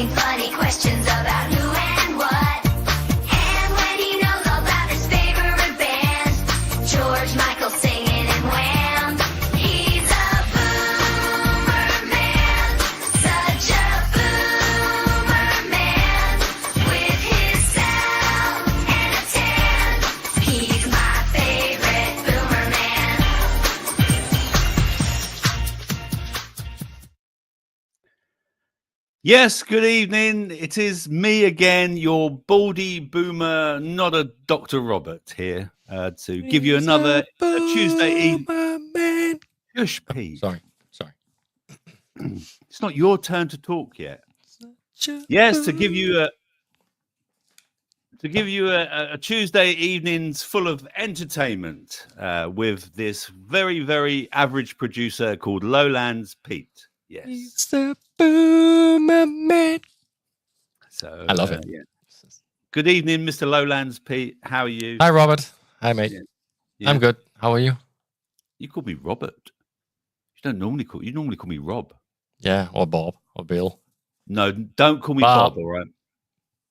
asking funny questions about who and what. And when he knows all about his favorite band, George Michael singing in Wham. He's a boomer man, such a boomer man, with his sound and a tan. He's my favorite boomer man. Yes, good evening. It is me again, your baldy boomer, not a Dr. Robert here, to give you another a Tuesday evening. Shush, Pete. Sorry. It's not your turn to talk yet. Yes, to give you a Tuesday evenings full of entertainment with this very, very average producer called Lowlands Pete. Yes. It's the boomer man. So I love it. Yeah. Good evening, Mr. Lowlands Pete. How are you? Hi, Robert. Hi, mate. Yeah. I'm good. How are you? You call me Robert. You normally call me Rob. Yeah, or Bob, or Bill. No, don't call me Bob. Bob, all right?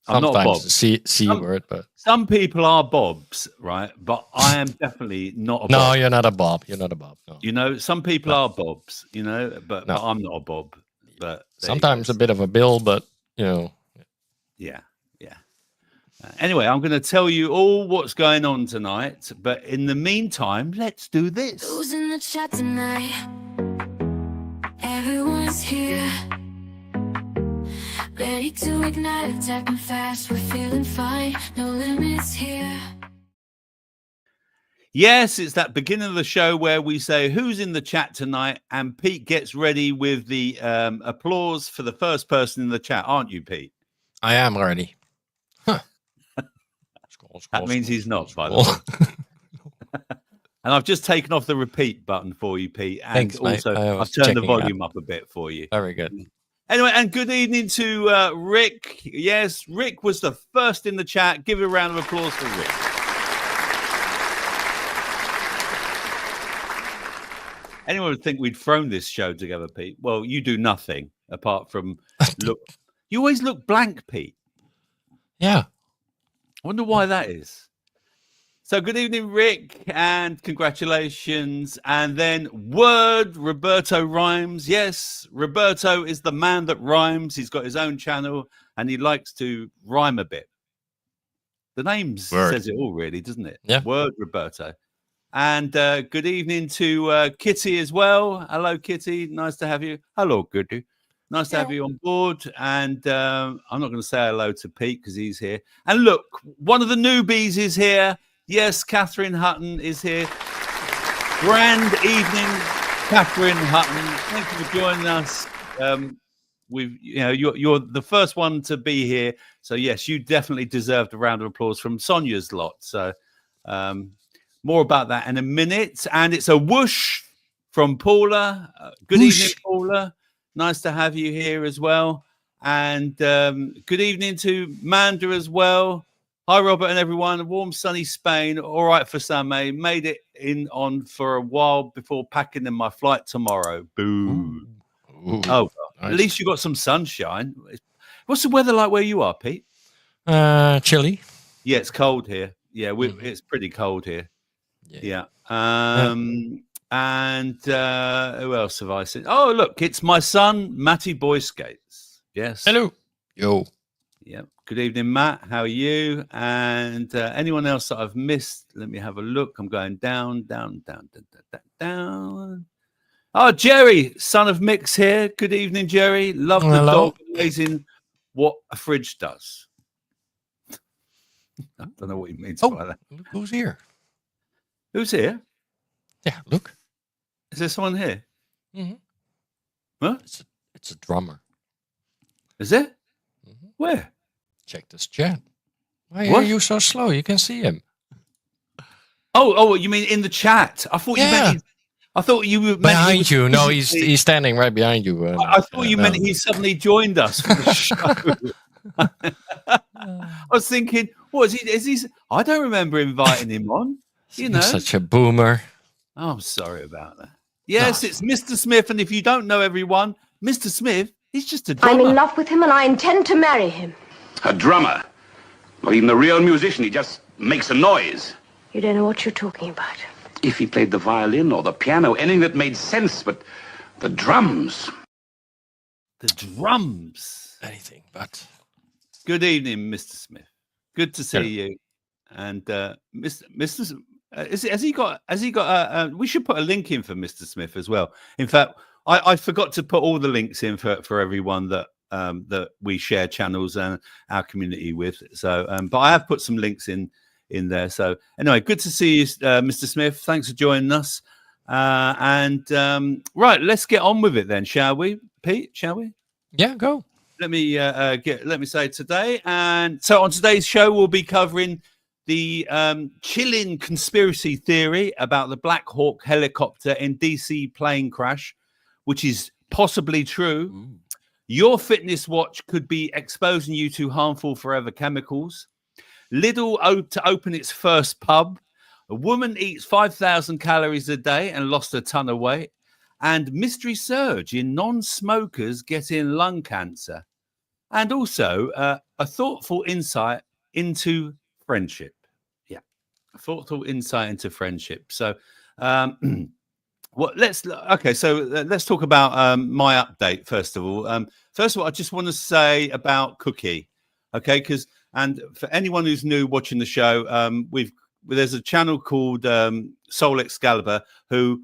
I'm not Bob. C word, but Some people are Bobs, right? But I am definitely not a no, Bob. you're not a Bob. You're not a Bob. No. You know, some people are Bobs, you know, but I'm not a Bob. But Sometimes a bit of a Bill, but you know. Yeah. Anyway, I'm going to tell you all what's going on tonight. But in the meantime, let's do this. Who's in the chat tonight? Everyone's here, ready to ignite, attacking fast. We're feeling fine, no limits here. Yes, it's that beginning of the show where we say who's in the chat tonight, and Pete gets ready with the applause for the first person in the chat, aren't you, Pete? I am ready. Huh. That means he's not, by the way. And I've just taken off the repeat button for you, Pete. And Thanks, also, mate. I've turned the volume up a bit for you. Very good. Anyway, and good evening to Rick. Yes, Rick was the first in the chat. Give a round of applause for Rick. Anyone would think we'd thrown this show together, Pete? Well, you do nothing apart from look. You always look blank, Pete. Yeah. I wonder why that is. So good evening, Rick, and congratulations. And then Roberto Rhymes. Yes, Roberto is the man that rhymes. He's got his own channel and he likes to rhyme a bit. The name says it all, really, doesn't it? Yeah. Word Roberto. And good evening to Kitty as well. Hello, Kitty. Nice to have you. Hello, Kitty. Nice to have you on board. And I'm not going to say hello to Pete because he's here. And look, one of the newbies is here. Yes, Catherine Hutton is here. Grand evening, Catherine Hutton. Thank you for joining us. You're the first one to be here. So yes, you definitely deserved a round of applause from Sonia's lot. So more about that in a minute. And it's a whoosh from Paula. Good evening, Paula. Nice to have you here as well. And good evening to Manda as well. Hi, Robert and everyone. Warm, sunny Spain. All right for Sunday. Made it on for a while before packing in my flight tomorrow. Boo. Ooh, well, nice. At least you got some sunshine. What's the weather like where you are, Pete? Chilly. Yeah, it's cold here. Yeah, it's pretty cold here. Yeah. And who else have I seen? Oh, look, it's my son, Matty Boy Skates. Yes. Hello. Yo. Yeah. Good evening, Matt. How are you? And anyone else that I've missed? Let me have a look. I'm going down. Oh, Jerry, son of Mix here. Good evening, Jerry. Love the dog. Amazing what a fridge does. I don't know what he means by that. Look who's here. Who's here? Yeah, look. Is there someone here? Mm-hmm. Huh? It's a drummer. Is it? Mm-hmm. Where? Check this chat. Why are you so slow? You can see him. Oh, you mean in the chat? I thought you meant. I thought you meant behind you. No, he's standing right behind you. I thought you meant he suddenly joined us for the show. I was thinking, what is he? I don't remember inviting him on. You know, such a boomer. Oh, I'm sorry about that. Yes, it's Mr. Smith, and if you don't know everyone, Mr. Smith He's just a drummer. I'm in love with him and I intend to marry him. A drummer. Not even a real musician. He just makes a noise. You don't know what you're talking about. If he played the violin or the piano, anything that made sense, but the drums. The drums. Anything but. Good evening, Mr. Smith. Good to see Hello. you. And Mr. Has he got? We should put a link in for Mr. Smith as well. In fact, I forgot to put all the links in for everyone that we share channels and our community with. So, but I have put some links in there. So anyway, good to see you, Mr. Smith. Thanks for joining us. Right, let's get on with it then, shall we, Pete? Shall we? Yeah, go. Let me say today. And so on today's show, we'll be covering the chilling conspiracy theory about the Black Hawk helicopter in DC plane crash, which is possibly true. Ooh. Your fitness watch could be exposing you to harmful forever chemicals. Lidl to open its first pub. A woman eats 5,000 calories a day and lost a ton of weight. And mystery surge in non-smokers getting lung cancer. And also a thoughtful insight into friendship. Yeah, a thoughtful insight into friendship. So, let's talk about my update first of all. First of all, I just want to say about Cookie, okay? And for anyone who's new watching the show, there's a channel called Soul Excalibur who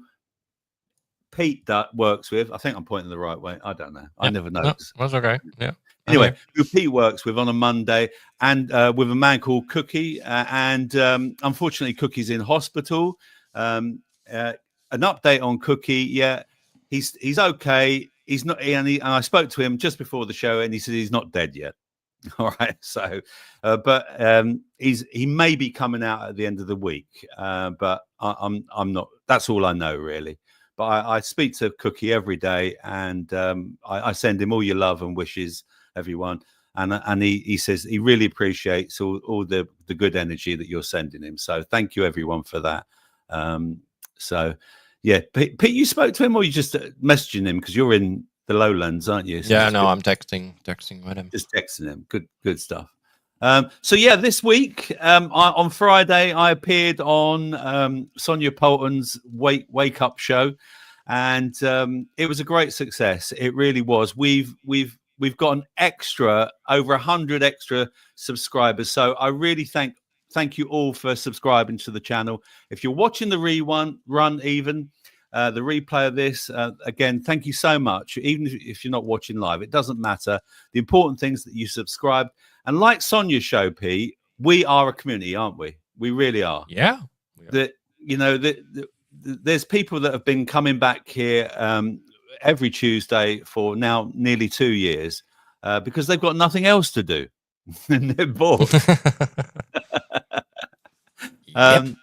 Pete works with. I think I'm pointing the right way. I don't know. I never know. No, that's okay. Yeah. Anyway, who Pete works with on a Monday, and with a man called Cookie, and unfortunately, Cookie's in hospital. An update on Cookie. Yeah, he's okay. He's not. And I spoke to him just before the show, and he said he's not dead yet. All right. So, but he may be coming out at the end of the week. But I'm not. That's all I know really. But I speak to Cookie every day, and I send him all your love and wishes, everyone. And he says he really appreciates all the good energy that you're sending him. So thank you, everyone, for that. So, yeah, Pete, you spoke to him, or you just messaging him because you're in the lowlands, aren't you? So yeah, no, I'm texting with him. Just texting him. Good stuff. So yeah, this week on Friday, I appeared on Sonia Poulton's Wake Up show, and it was a great success. It really was. We've got an extra over 100 extra subscribers. So I really thank you all for subscribing to the channel. If you're watching the the replay of this, again, thank you so much. Even if you're not watching live, it doesn't matter. The important thing is that you subscribe. And like Sonia's show, Pete, we are a community, aren't we? We really are. Yeah. There's people that have been coming back here every Tuesday for now nearly 2 years because they've got nothing else to do. And they're bored. Yep.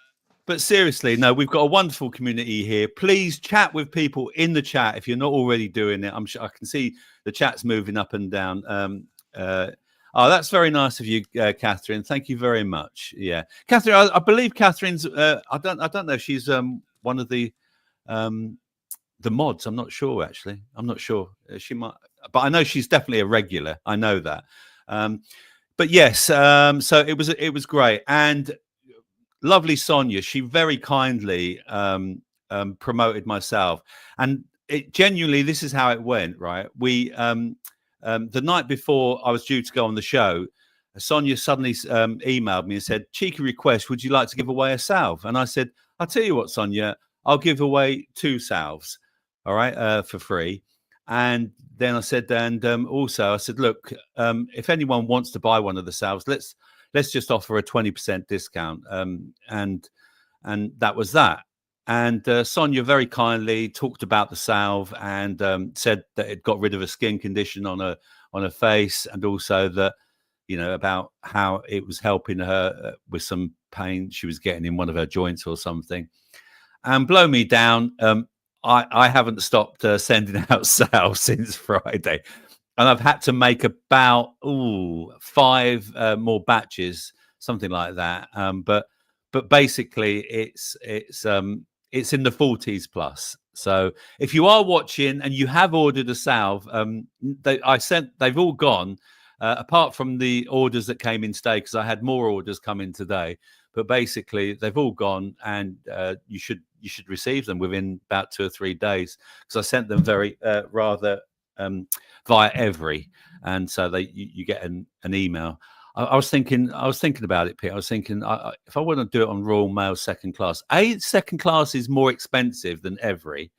But seriously, no, we've got a wonderful community here. Please chat with people in the chat if you're not already doing it. I'm sure I can see the chat's moving up and down. That's very nice of you, Catherine. Thank you very much. Yeah, Catherine, I believe Catherine's. I don't know if she's one of the mods. I'm not sure actually. I'm not sure. She might, but I know she's definitely a regular. I know that. But yes, so it was great. And lovely Sonia, she very kindly promoted myself, and it genuinely, this is how it went, right? We the night before I was due to go on the show, Sonia suddenly emailed me and said, cheeky request, would you like to give away a salve? And I said, I'll tell you what, Sonia, I'll give away 2 salves, all right, for free. And then I said, and also I said, look, if anyone wants to buy one of the salves, let's just offer a 20% discount. And that was that. And Sonia very kindly talked about the salve and said that it got rid of a skin condition on her face, and also that, about how it was helping her with some pain she was getting in one of her joints or something. And blow me down, I haven't stopped sending out salve since Friday. And I've had to make about 5 more batches, something like that. But basically, it's in the 40s plus. So if you are watching and you have ordered a salve, they've all gone, apart from the orders that came in today, because I had more orders come in today. But basically, they've all gone, and you should receive them within about 2 or 3 days, because I sent them very rather via Every, and so you get an email. I was thinking about it, Pete. I was thinking, if I want to do it on Royal Mail second class, second class is more expensive than Every,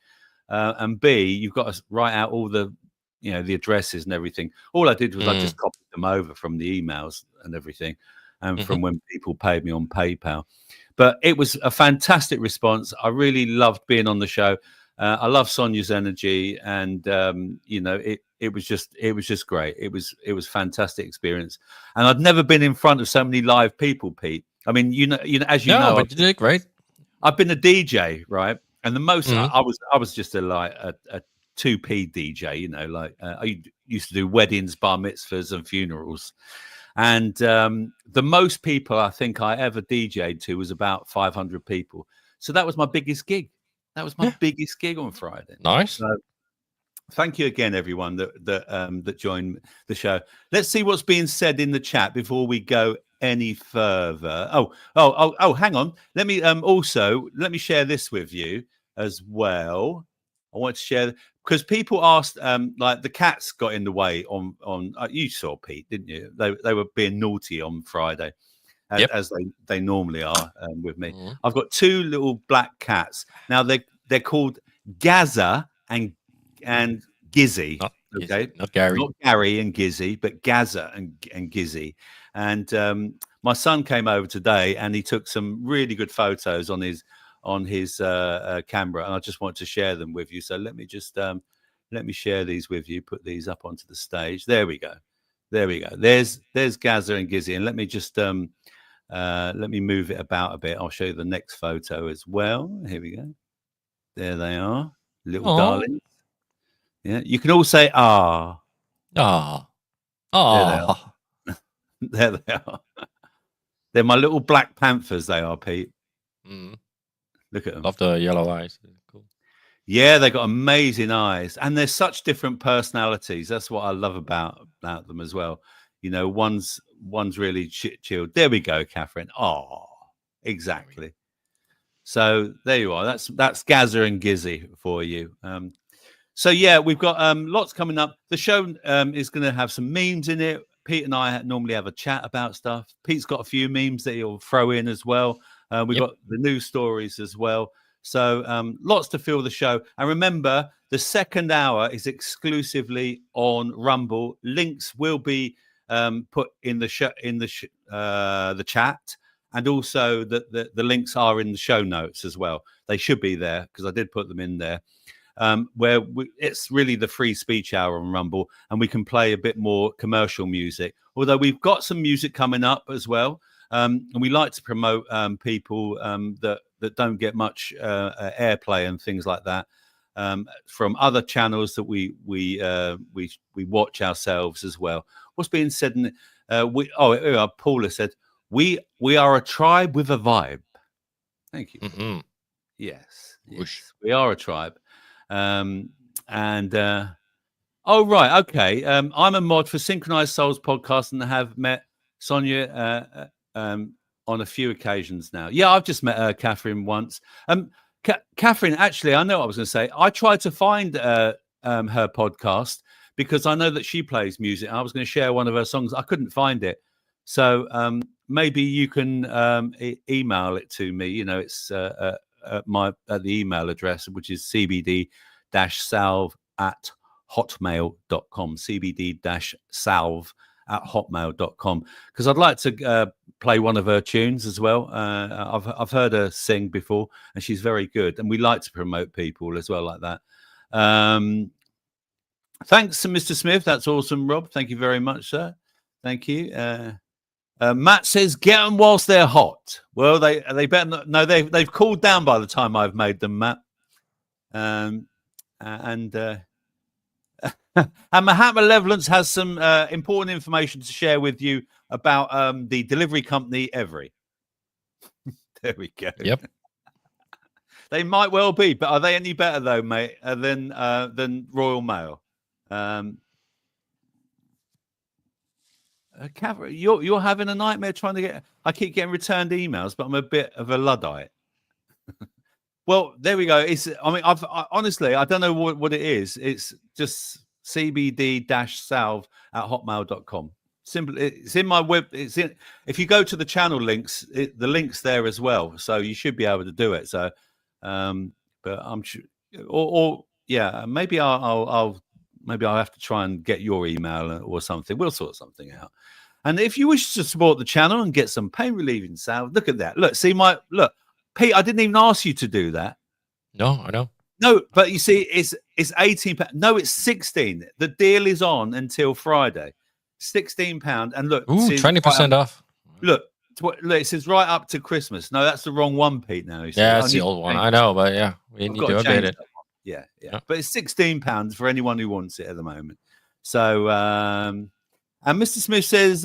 and B, you've got to write out all the the addresses and everything. All I did was I just copied them over from the emails and everything, and from when people paid me on PayPal. But it was a fantastic response. I really loved being on the show. I love Sonia's energy, and it was just great. It was a fantastic experience, and I'd never been in front of so many live people, Pete. I mean, as you know, but you did great. I've been a DJ, right? And the most I was just a 2p DJ, I used to do weddings, bar mitzvahs, and funerals. And the most people I think I ever DJ'd to was about 500 people. So that was my biggest gig. That was my biggest gig on Friday. Nice. So, thank you again, everyone that joined the show. Let's see what's being said in the chat before we go any further. Oh, hang on. Let me share this with you as well. I want to share, because people asked, like the cats got in the way on you saw, Pete, didn't you? They were being naughty on Friday, as they normally are with me. I've got 2 little black cats. Now they're called Gaza and Gizzy. Okay, not Gary. Not Gary and Gizzy, but Gaza and Gizzy. And my son came over today, and he took some really good photos on his camera, and I just want to share them with you. So let me share these with you. Put these up onto the stage. There we go. There's Gaza and Gizzy, and let me just let me move it about a bit. I'll show you the next photo as well. Here we go. There they are, little darlings. Yeah, you can all say ah. Ah. There they are. They're my little black panthers. They are, Pete. Look at them. Love the yellow eyes. Cool. Yeah, they got amazing eyes, and they're such different personalities. That's what I love about them as well. One's really chilled. There we go, Catherine. Oh, exactly. So there you are. That's Gaza and Gizzy for you. So yeah, we've got lots coming up. The show is going to have some memes in it. Pete and I normally have a chat about stuff. Pete's got a few memes that he'll throw in as well. We've got the news stories as well. So lots to fill the show. And remember, the second hour is exclusively on Rumble. Links will be put in the chat, and also the links are in the show notes as well. They should be there because I did put them in there. It's really the free speech hour on Rumble, and we can play a bit more commercial music. Although we've got some music coming up as well, and we like to promote people that don't get much airplay and things like that from other channels that we watch ourselves as well. What's being said? Paula said, "We are a tribe with a vibe." Thank you. Yes, we are a tribe. Right, okay. I'm a mod for Synchronized Souls podcast and have met Sonia on a few occasions now. Yeah, I've just met Catherine once. Catherine, actually, I know what I was going to say. I tried to find her podcast because I know that she plays music. I was going to share one of her songs. I couldn't find it. So maybe you can email it to me. It's at the email address, which is cbd-salve@hotmail.com, cbd-salve@hotmail.com, because I'd like to play one of her tunes as well. I've heard her sing before, and she's very good, and we like to promote people as well like that. Thanks to Mr. Smith. That's awesome, Rob. Thank you very much, sir. Thank you. Matt says, "Get them whilst they're hot." Well, they better not. No, they've cooled down by the time I've made them, Matt. And Mahatma Levelance has some important information to share with you about the delivery company Every. There we go. Yep. They might well be, but are they any better though, mate, than Royal Mail? You're having a nightmare trying to get. I keep getting returned emails, but I'm a bit of a Luddite. Well, there we go. Honestly, I don't know what it is. It's just cbd-salve@hotmail.com. Simple. It's in my web. If you go to the channel links, the link's there as well. So you should be able to do it. So, but I'm sure, yeah, maybe I'll have to try and get your email or something. We'll sort something out. And if you wish to support the channel and get some pain relieving salve, look at that. Look, Pete, I didn't even ask you to do that. No, I don't. No, but you see, it's £18. No, it's 16. The deal is on until Friday. £16. And look, 20% off. Look, it says right up to Christmas. No, that's the wrong one, Pete. Now, yeah, that's the old one. I know, but yeah, we need to update it. Yeah. But it's £16 for anyone who wants it at the moment. So, and Mr. Smith says,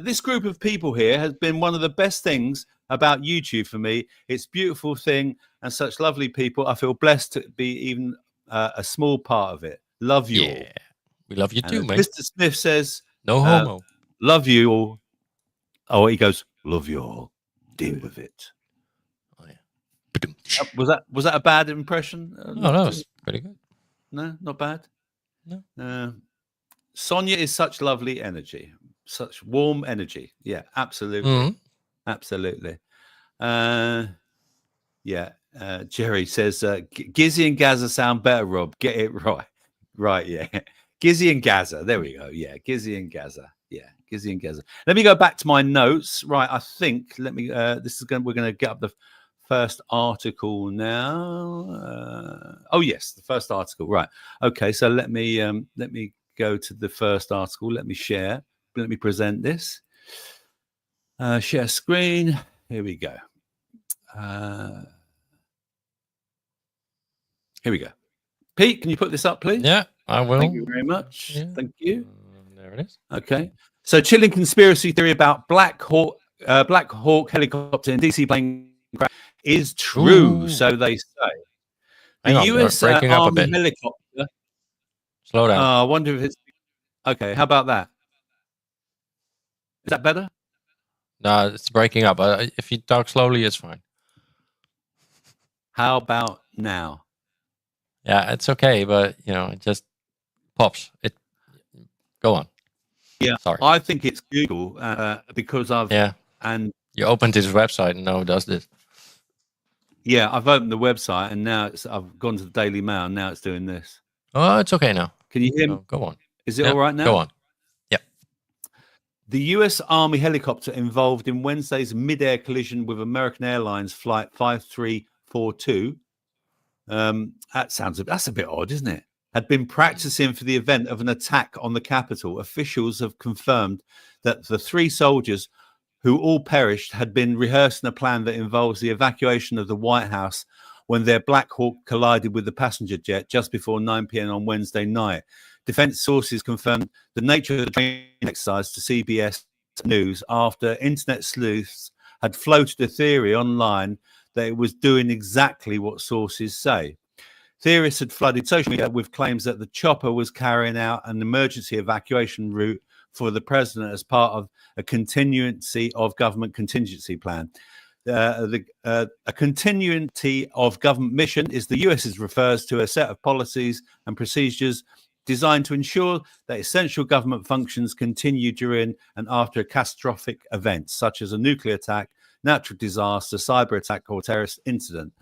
this group of people here has been one of the best things about YouTube for me. It's a beautiful thing and such lovely people. I feel blessed to be even a small part of it. Love you all. We love you too, mate. Mr. Smith says, no homo. Love you all. Oh, he goes, love you all. Deal with it. Oh, yeah. Was that a bad impression? No, that was pretty good. No, not bad. No. Sonia is such lovely energy, such warm energy. Yeah, absolutely. Mm-hmm. Absolutely. Jerry says, Gizzy and Gaza sound better, Rob. Get it right. Right, yeah. Gizzy and Gaza. There we go. Yeah, Gizzy and Gaza. Yeah, Gizzy and Gaza. Let me go back to my notes. Right, I think, we're going to get up the first article now. Yes, the first article. Right. Okay, so let me go to the first article. Let me share. Let me present this. Share screen. Here we go. Here we go. Pete, can you put this up, please? Yeah, I will. Thank you very much. Yeah. Thank you. There it is. Okay. So, chilling conspiracy theory about Black Hawk helicopter and DC plane crash is true. Ooh. So they say. Hang on, US breaking up a Army bit. helicopter. Slow down. I wonder if it's okay. How about that? Is that better? No, it's breaking up. If you talk slowly, it's fine. How about now? Yeah, it's okay, but it just pops. Go on. Yeah, sorry. I think it's Google because and you opened this website and now it does this. Yeah, I've opened the website and now I've gone to the Daily Mail and now it's doing this. Oh, it's okay now. Can you hear me? Go on. Is it all right now? Go on. The US Army helicopter involved in Wednesday's mid-air collision with American Airlines flight 5342. That's a bit odd, isn't it? Had been practicing for the event of an attack on the Capitol. Officials have confirmed that the 3 soldiers who all perished had been rehearsing a plan that involves the evacuation of the White House when their Black Hawk collided with the passenger jet just before 9 p.m. on Wednesday night. Defense sources confirmed the nature of the training exercise to CBS News after internet sleuths had floated a theory online that it was doing exactly what sources say. Theorists had flooded social media with claims that the chopper was carrying out an emergency evacuation route for the president as part of a continuity of government contingency plan. A continuity of government mission is the US's refers to a set of policies and procedures designed to ensure that essential government functions continue during and after catastrophic events such as a nuclear attack, natural disaster, cyber attack, or terrorist incident.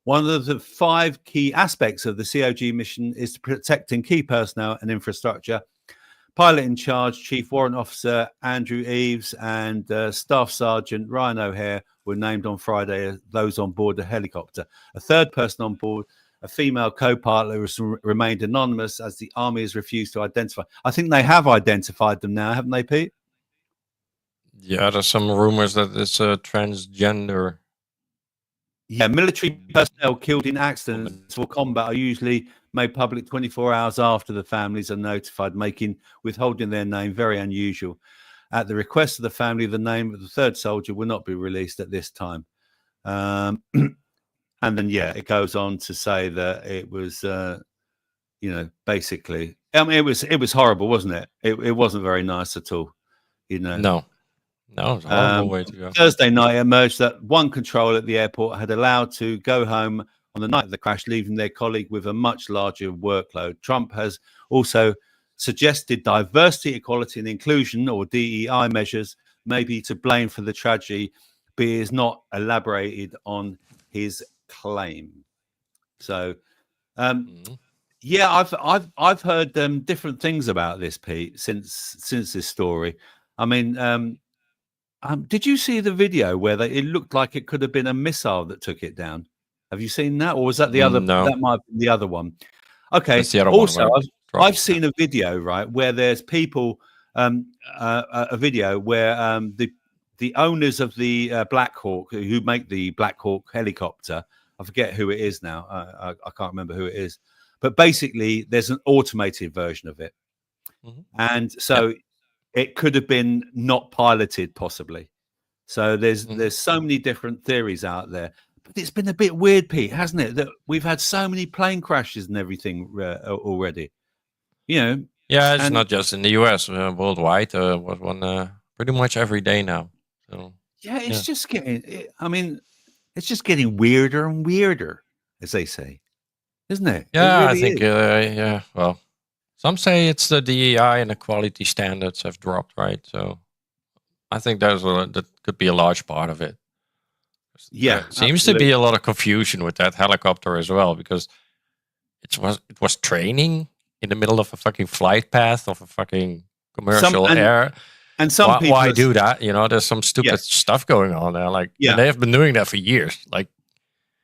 One of the 5 key aspects of the COG mission is protecting key personnel and infrastructure. Pilot in charge, Chief Warrant Officer Andrew Eves and Staff Sergeant Ryan O'Hare were named on Friday as those on board the helicopter. A third person on board, a female co-pilot, has remained anonymous as the Army has refused to identify. I think they have identified them now, haven't they, Pete? Yeah, there's some rumors that it's a transgender. Yeah, military personnel killed in accidents for combat are usually made public 24 hours after the families are notified, making withholding their name very unusual. At the request of the family, the name of the third soldier will not be released at this time. And then it goes on to say that it was basically, I mean, it was horrible, wasn't it? It wasn't very nice at all, No, it's a horrible way to go. Thursday night, it emerged that one controller at the airport had allowed to go home on the night of the crash, leaving their colleague with a much larger workload. Trump has also suggested diversity, equality, and inclusion, or DEI measures, may be to blame for the tragedy, but he has not elaborated on his claim. So, I've heard different things about this, Pete, since this story. I mean, did you see the video where it looked like it could have been a missile that took it down? Have you seen that, or was that the other? No. That might have been the other one. Okay. That's the other also, one I've seen a video, right, where there's people, a video where the owners of the Black Hawk, who make the Black Hawk helicopter, I forget who it is now. I can't remember who it is, but basically, there's an automated version of it, and so it could have been not piloted, possibly. So there's so many different theories out there. But it's been a bit weird, Pete, hasn't it? That we've had so many plane crashes and everything already. Yeah, it's not just in the US, worldwide. Was one pretty much every day now. So it's just getting. I mean, it's just getting weirder and weirder, as they say, isn't it? Yeah, it really I think. is. Well, some say it's the DEI and the quality standards have dropped, right? So I think that could be a large part of it. Yeah, there seems to be a lot of confusion with that helicopter as well, because it was training in the middle of a fucking flight path of a fucking commercial air. And some people, why do that? There's some stupid stuff going on there. Like, and they have been doing that for years. Like,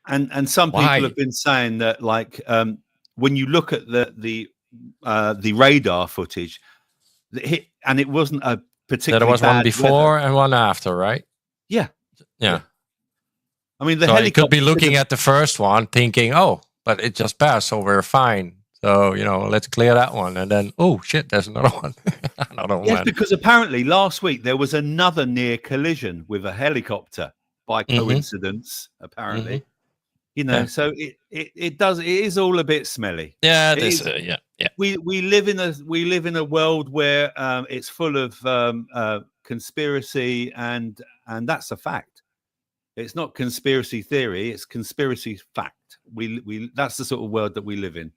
and some people have been saying that, like, when you look at the radar footage, and it wasn't a particularly there was bad one before weather. and one after, right? Yeah. I mean, so he could be looking at the first one, thinking, "Oh, but it just passed, so we're fine." So let's clear that one, and then, oh shit, there's another one. Yes, because apparently last week there was another near collision with a helicopter by coincidence. Apparently, so it is all a bit smelly. Yeah, it is. We live in a world where it's full of conspiracy, and that's a fact. It's not conspiracy theory; it's conspiracy fact. We that's the sort of world that we live in.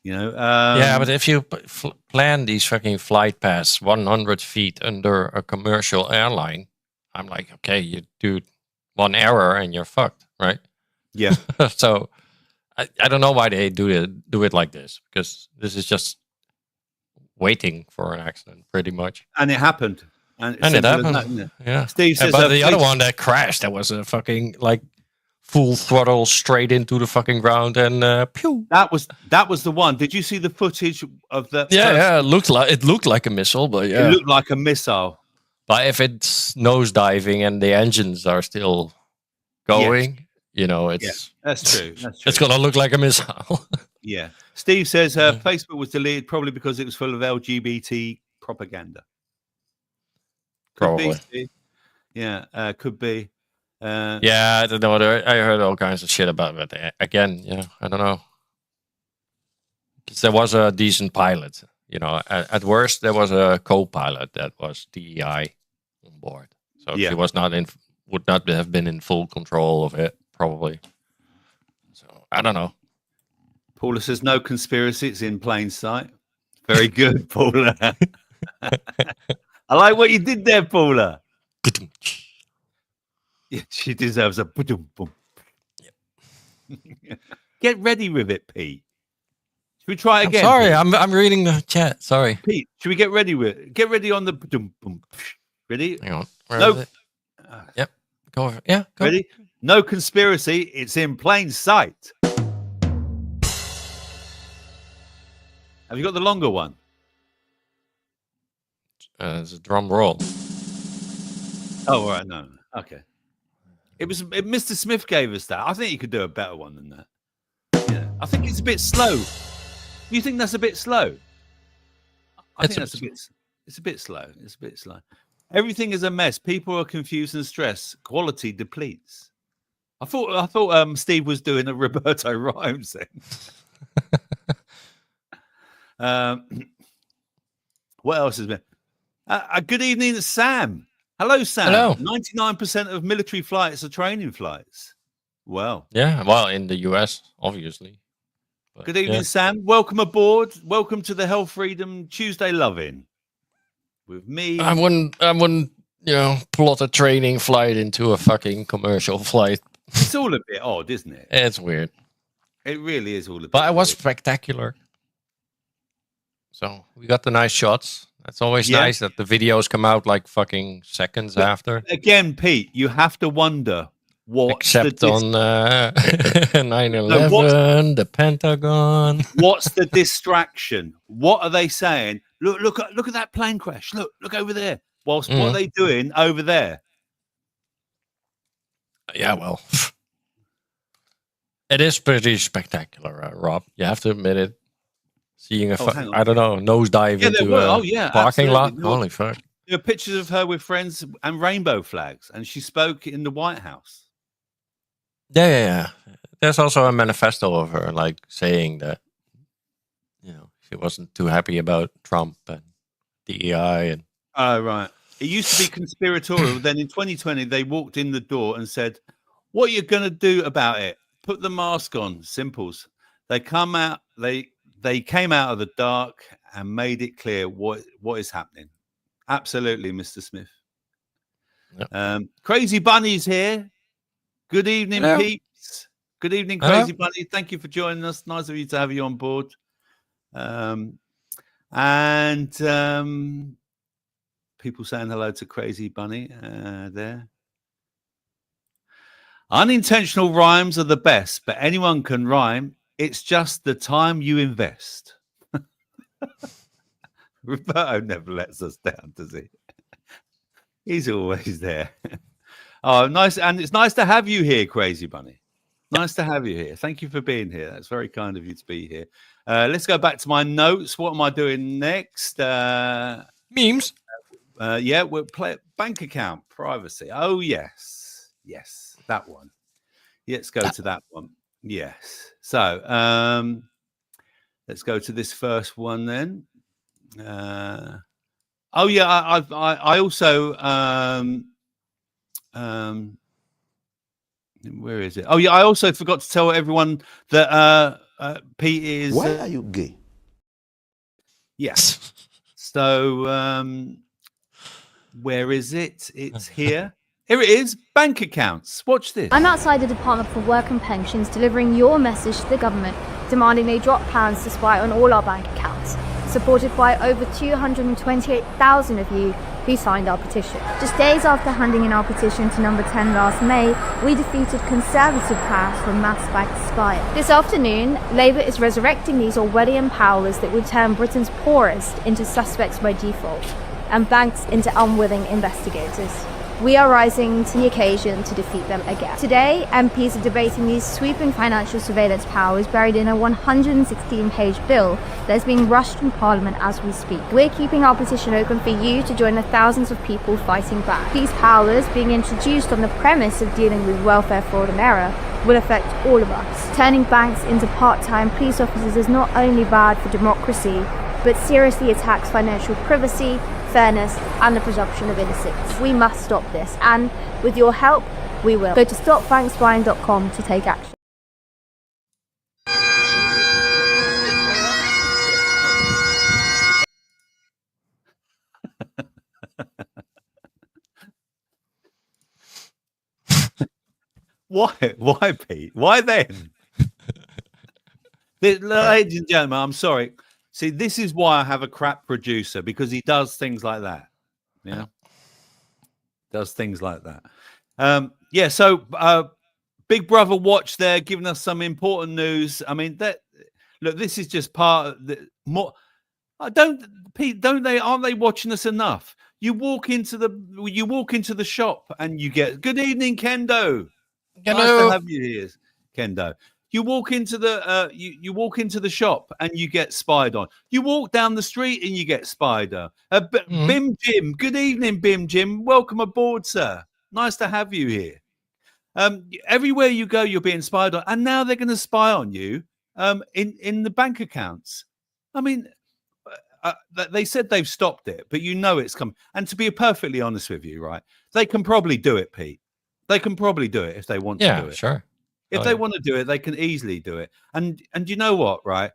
But if you plan these fucking flight paths 100 feet under a commercial airline, I'm like, okay, you do one error and you're fucked, right? Yeah. So I don't know why they do it like this, because this is just waiting for an accident, pretty much. And it happened. And it happened. Yeah. Steve says, but the other one that crashed, that was a fucking like full throttle straight into the fucking ground, and pew. That was the one. Did you see the footage of that? Yeah, it looked like a missile, but it looked like a missile. But if it's nosediving and the engines are still going, it's that's true. It's gonna look like a missile. Yeah. Steve says Facebook was deleted probably because it was full of LGBT propaganda. Probably. Could be, yeah, could be. Yeah, I don't know. I heard all kinds of shit about it. Again, I don't know. Because there was a decent pilot. At worst, there was a co-pilot that was DEI on board. So he was would not have been in full control of it, probably. So I don't know. Paula says no conspiracy; it's in plain sight. Very good, Paula. I like what you did there, Paula. Yeah, she deserves a boom. Yep. Get ready with it, Pete. Should we try again? Sorry, I'm reading the chat. Sorry, Pete. Should we get ready with it? Get ready on the boom. Ready? Hang on. Where is it? Yep. Go over. Yeah. Go. Ready? No conspiracy. It's in plain sight. Have you got the longer one? It's a drum roll. Oh, all right. No. Okay. Mr. Smith gave us that. I think you could do a better one than that. Yeah. I think it's a bit slow. You think that's a bit slow? I think it's a bit slow. It's a bit slow. Everything is a mess. People are confused and stressed. Quality depletes. I thought Steve was doing a Roberto Rhymes thing. What else has been? Good evening, Sam. Hello, Sam. Hello. 99% of military flights are training flights. Well, Yeah, well, in the US, obviously. But, good evening, yeah. Sam. Welcome aboard. Welcome to the Healthfreedom Tuesday Lovin' with me. I wouldn't, plot a training flight into a fucking commercial flight. It's all a bit odd, isn't it? It's weird. It really is all a bit. But it was weird. spectacular. So we got the nice shots. It's always Yeah. nice that the videos come out like fucking seconds after. Again, Pete, you have to wonder what. Except on 9/11, the Pentagon. What's the distraction? What are they saying? Look at that plane crash. Look over there. Whilst what are they doing over there? Yeah, well, it is pretty spectacular, Rob. You have to admit it. Seeing a, hang on. I don't know, nosedive Yeah, there into were. a Oh, yeah, parking lot. absolutely. No. Holy fuck. There are pictures of her with friends and rainbow flags, and she spoke in the White House. Yeah. There's also a manifesto of her, like saying that, she wasn't too happy about Trump and DEI and. Oh, right. It used to be conspiratorial. Then in 2020, they walked in the door and said, "What are you going to do about it? Put the mask on." Simples. They come out. They came out of the dark and made it clear what is happening. Absolutely, Mr. Smith. Yep. Crazy Bunny's here. Good evening, Hello. peeps. Good evening, Hello. Crazy Bunny. Thank you for joining us. Nice of you to have you on board. People saying hello to Crazy Bunny there. Unintentional rhymes are the best, but anyone can rhyme. It's just the time you invest. Roberto never lets us down, does he? He's always there. Oh, nice. And it's nice to have you here, Crazy Bunny. Nice to have you here. Thank you for being here. That's very kind of you to be here. Let's go back to my notes. What am I doing next? Memes. Yeah, we'll play bank account privacy. Oh, yes. Yes, that one. Let's go to that one. Yes. So let's go to this first one then. Oh, yeah, I also where is it? Oh, yeah, I also forgot to tell everyone that Pete is. Why are you gay? Yes. So where is it? It's here. Here it is. Bank accounts. Watch this. I'm outside the Department for Work and Pensions delivering your message to the government, demanding they drop plans to spy on all our bank accounts, supported by over 228,000 of you who signed our petition. Just days after handing in our petition to number 10 last May, we defeated Conservative plans for mass bank spying. This afternoon, Labour is resurrecting these Orwellian powers that would turn Britain's poorest into suspects by default, and banks into unwilling investigators. We are rising to the occasion to defeat them again. Today, MPs are debating these sweeping financial surveillance powers buried in a 116-page bill that is being rushed in Parliament as we speak. We're keeping our petition open for you to join the thousands of people fighting back. These powers, being introduced on the premise of dealing with welfare fraud and error, will affect all of us. Turning banks into part-time police officers is not only bad for democracy, but seriously attacks financial privacy, fairness, and the presumption of innocence. We must stop this, and with your help, we will. Go to stopbankspying.com to take action. Why, Pete? Why then? Ladies and gentlemen, I'm sorry. See, this is why I have a crap producer, because he does things like that. Yeah. Does things like that. Yeah, so Big Brother Watch there giving us some important news. I mean, look, this is just part of the more. Pete, aren't they watching us enough? You walk into the shop and you get good evening, Kendo. Hello. Nice to have you here, Kendo. You walk into the you walk into the shop and you get spied on. You walk down the street and you get spied on. Bim Jim, good evening, Bim Jim. Welcome aboard, sir. Nice to have you here. Everywhere you go, you're being spied on, and now they're going to spy on you in the bank accounts. I mean, they said they've stopped it, but you know it's coming. And to be perfectly honest with you, right, they can probably do it, Pete. They can probably do it if they want to do it. Sure. If they want to do it, they can easily do it. And you know what, right?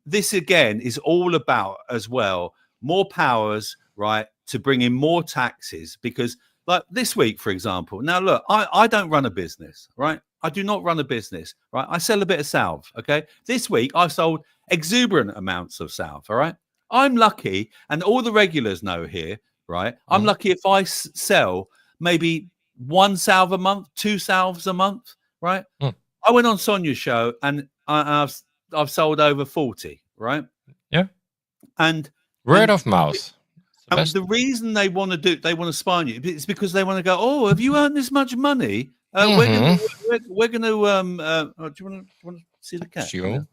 This again is all about as well more powers, right, to bring in more taxes. Because like this week, for example, now look, I don't run a business, right? I do not run a business, right? I sell a bit of salve, okay? This week I sold exuberant amounts of salve, all right? I'm lucky, and all the regulars know here, right? I'm lucky if I sell maybe 1 salve a month, 2 salves a month, right? I went on Sonia's show and I've sold over 40, right? Yeah. And word of mouth. And the reason they want to spy on you, it's because they want to go, oh, have you earned this much money? We're going to. Do you want to see the cat? Sure.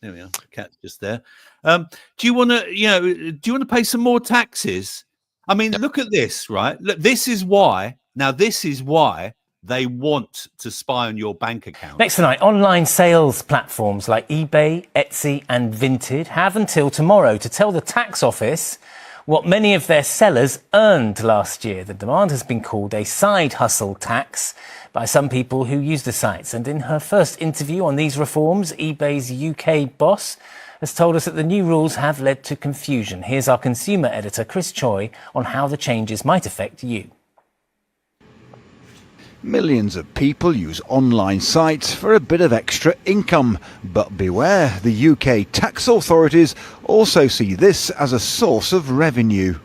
There we are. The cat's just there. Do you want to? Do you want to pay some more taxes? I mean, look at this, right? Look, this is why. Now, this is why they want to spy on your bank account. Next tonight, online sales platforms like eBay, Etsy and Vinted have until tomorrow to tell the tax office what many of their sellers earned last year. The demand has been called a side hustle tax by some people who use the sites. And in her first interview on these reforms, eBay's UK boss has told us that the new rules have led to confusion. Here's our consumer editor, Chris Choi, on how the changes might affect you. Millions of people use online sites for a bit of extra income. But beware, the UK tax authorities also see this as a source of revenue.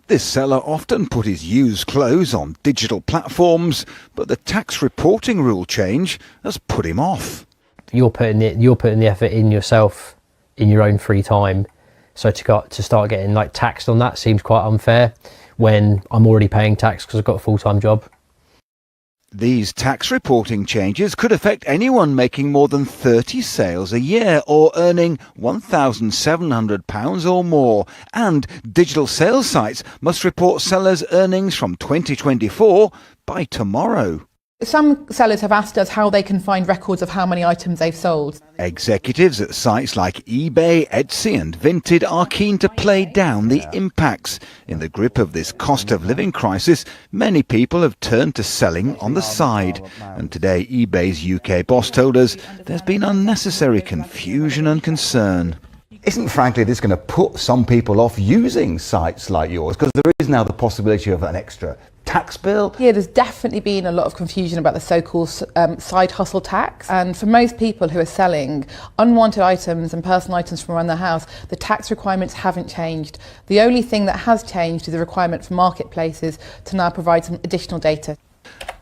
This seller often put his used clothes on digital platforms, but the tax reporting rule change has put him off. You're putting the effort in yourself in your own free time. So to start getting like taxed on that seems quite unfair when I'm already paying tax because I've got a full-time job. These tax reporting changes could affect anyone making more than 30 sales a year or earning £1,700 or more. And digital sales sites must report sellers' earnings from 2024 by tomorrow. Some sellers have asked us how they can find records of how many items they've sold. Executives at sites like eBay, Etsy and Vinted are keen to play down the impacts. In the grip of this cost of living crisis, many people have turned to selling on the side. And today eBay's UK boss told us there's been unnecessary confusion and concern. Isn't frankly this going to put some people off using sites like yours? Because there is now the possibility of an extra tax bill. Yeah, there's definitely been a lot of confusion about the so-called side hustle tax. And for most people who are selling unwanted items and personal items from around the house, the tax requirements haven't changed. The only thing that has changed is the requirement for marketplaces to now provide some additional data.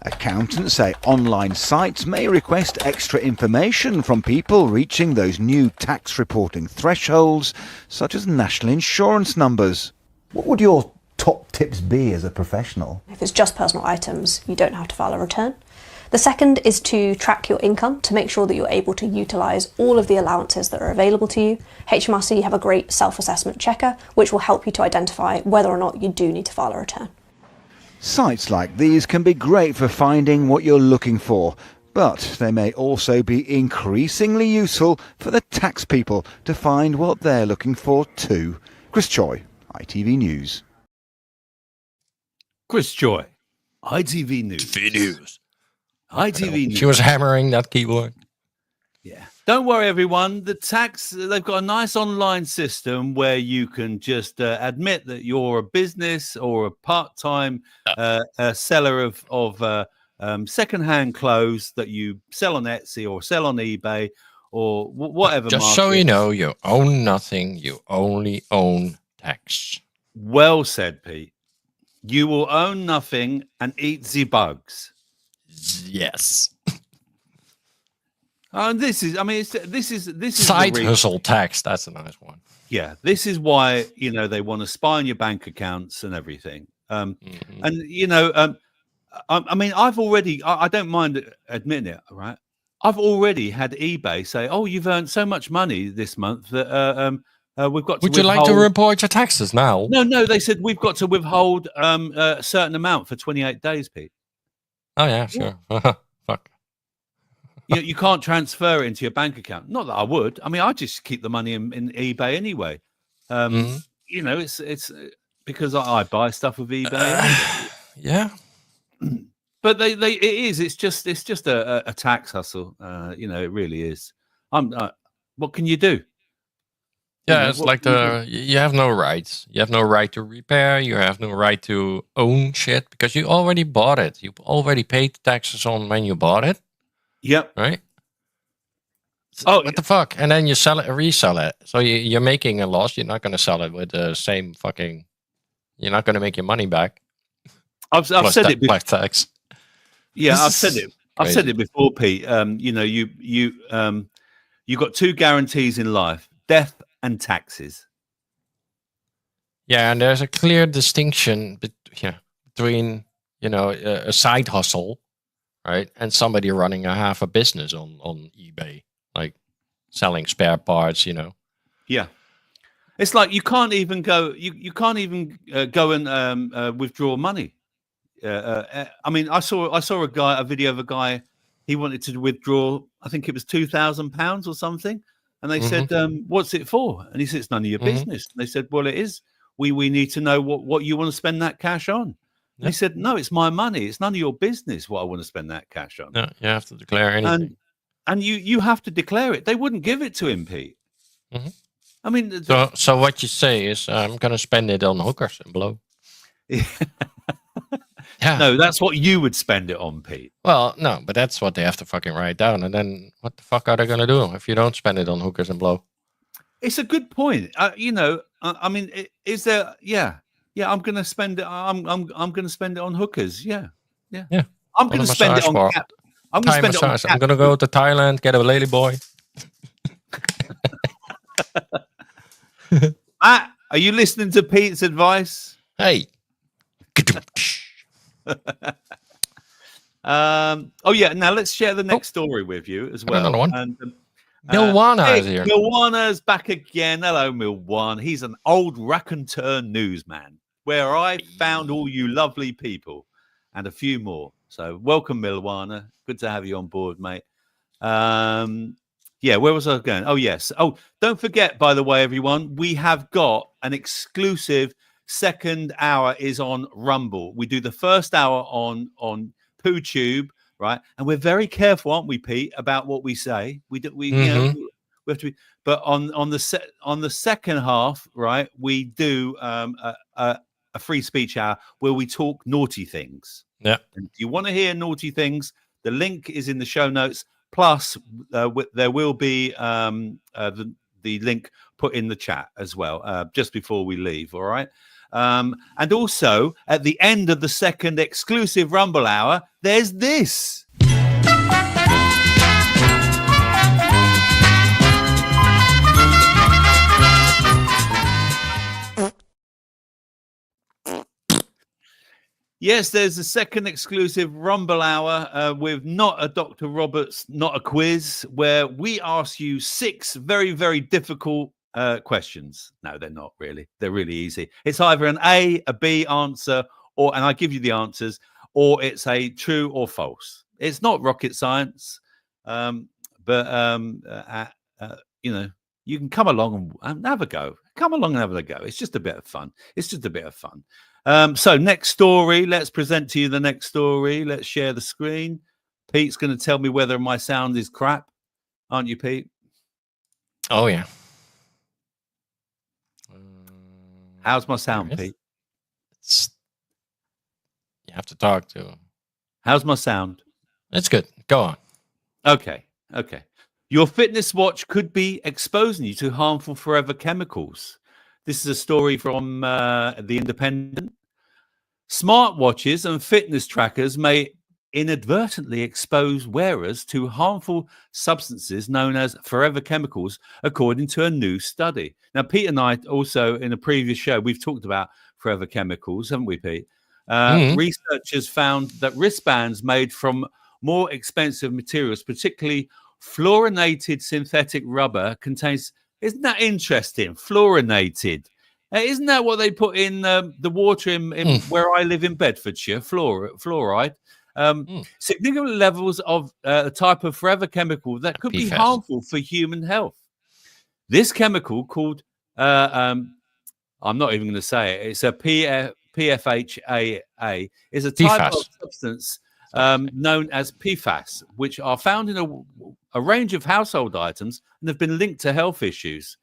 Accountants say online sites may request extra information from people reaching those new tax reporting thresholds, such as national insurance numbers. What would your top tips be as a professional? If it's just personal items, you don't have to file a return. The second is to track your income to make sure that you're able to utilise all of the allowances that are available to you. HMRC have a great self-assessment checker, which will help you to identify whether or not you do need to file a return. Sites like these can be great for finding what you're looking for, but they may also be increasingly useful for the tax people to find what they're looking for too. Chris Choi, ITV News. Chris Choi, ITV News. ITV News. She was hammering that keyboard. Yeah. Don't worry, everyone. The tax, they've got a nice online system where you can just admit that you're a business or a part-time seller of second-hand clothes that you sell on Etsy or sell on eBay or whatever. Just so you know, you own nothing. You only own tax. Well said, Pete. You will own nothing and eat the bugs. Yes. And this is side hustle tax. That's a nice one. Yeah, this is why they want to spy on your bank accounts and everything. And I mean, I've already. I don't mind admitting it. Right, I've already had eBay say, "Oh, you've earned so much money this month that We've got to Would you like to withhold- report your taxes now? No, they said we've got to withhold a certain amount for 28 days, Pete. Oh, yeah, sure. Fuck. You can't transfer it into your bank account. Not that I would. I mean, I just keep the money in eBay anyway. You know, it's because I buy stuff with eBay. Anyway. Yeah. But it's just a tax hustle. You know, it really is. What can you do? Yeah, know, it's what like can you have no rights. You have no right to repair. You have no right to own shit because you already bought it. You already paid the taxes on when you bought it. Yep. Right. Oh, what the fuck? And then you sell it, resell it. So you're making a loss. You're not going to sell it with the same fucking. You're not going to make your money back. I've said it before. Plus tax. Yeah, I've said it. I've said crazy. it before, Pete. You know, you got two guarantees in life: death and taxes. Yeah, and there's a clear distinction between a side hustle, right, and somebody running a half a business on eBay, like selling spare parts. Yeah, it's like you can't even go. You can't even go and withdraw money. I mean, I saw a video of a guy. He wanted to withdraw. I think it was £2,000 or something, and they said, "What's it for?" And he said, "It's none of your business." And they said, "Well, it is. We need to know what you want to spend that cash on." And he said, "No, it's my money. It's none of your business what I want to spend that cash on." No, you have to declare anything. And you have to declare it. They wouldn't give it to him, Pete. I mean, so what you say is, I'm going to spend it on hookers and blow. Yeah. No, that's what you would spend it on, Pete. Well, no, but that's what they have to fucking write down. And then what the fuck are they going to do if you don't spend it on hookers and blow? It's a good point. I mean, is there? Yeah. I'm going to spend it. I'm going to spend it on hookers. Yeah. I'm going to spend it on. I'm going to spend it on. I'm going to go to Thailand, get a lady boy. Matt, are you listening to Pete's advice? Hey. Oh yeah. Now let's share the next story with you as well. Another one. And, Milwana is here. Milwana's back again. Hello, Milwana. He's an old raconteur newsman where I found all you lovely people and a few more. So welcome, Milwana. Good to have you on board, mate. Yeah, where was I going? Oh, yes. Oh, don't forget, by the way, everyone, we have got an exclusive second hour is on Rumble. We do the first hour on PooTube, right? And we're very careful, aren't we, Pete, about what we say. We you know, we have to be, but on the second half, right, we do a free speech hour where we talk naughty things. Yeah. And if you want to hear naughty things, the link is in the show notes. Plus, there will be the link put in the chat as well, just before we leave. All right. And also, at the end of the second exclusive Rumble hour, there's this. Yes, there's a second exclusive Rumble hour with not a Dr. Roberts, not a quiz, where we ask you 6 very, very difficult questions. No, they're not really. They're really easy. It's either an A, a B answer, and I give you the answers, or it's a true or false. It's not rocket science, but you know, you can come along and have a go. Come along and have a go. It's just a bit of fun. It's just a bit of fun. So next story, let's present to you the next story. Let's share the screen. Pete's going to tell me whether my sound is crap. Aren't you, Pete? Oh, yeah. How's my sound, Pete? You have to talk to him. How's my sound? It's good. Go on. Okay. Your fitness watch could be exposing you to harmful forever chemicals. This is a story from The Independent. Smartwatches and fitness trackers may inadvertently expose wearers to harmful substances known as forever chemicals, according to a new study. Now, Pete and I also, in a previous show, we've talked about forever chemicals, haven't we, Pete? Researchers found that wristbands made from more expensive materials, particularly fluorinated synthetic rubber, contains Isn't that interesting? Fluorinated. Isn't that what they put in the water in where I live in Bedfordshire? Fluoride. Significant levels of a type of forever chemical that could be PFAS. harmful for human health. This chemical called, I'm not even going to say it. It's a PFHAA. Is a type PFAS. of substance known as PFAS, which are found in a range of household items and have been linked to health issues.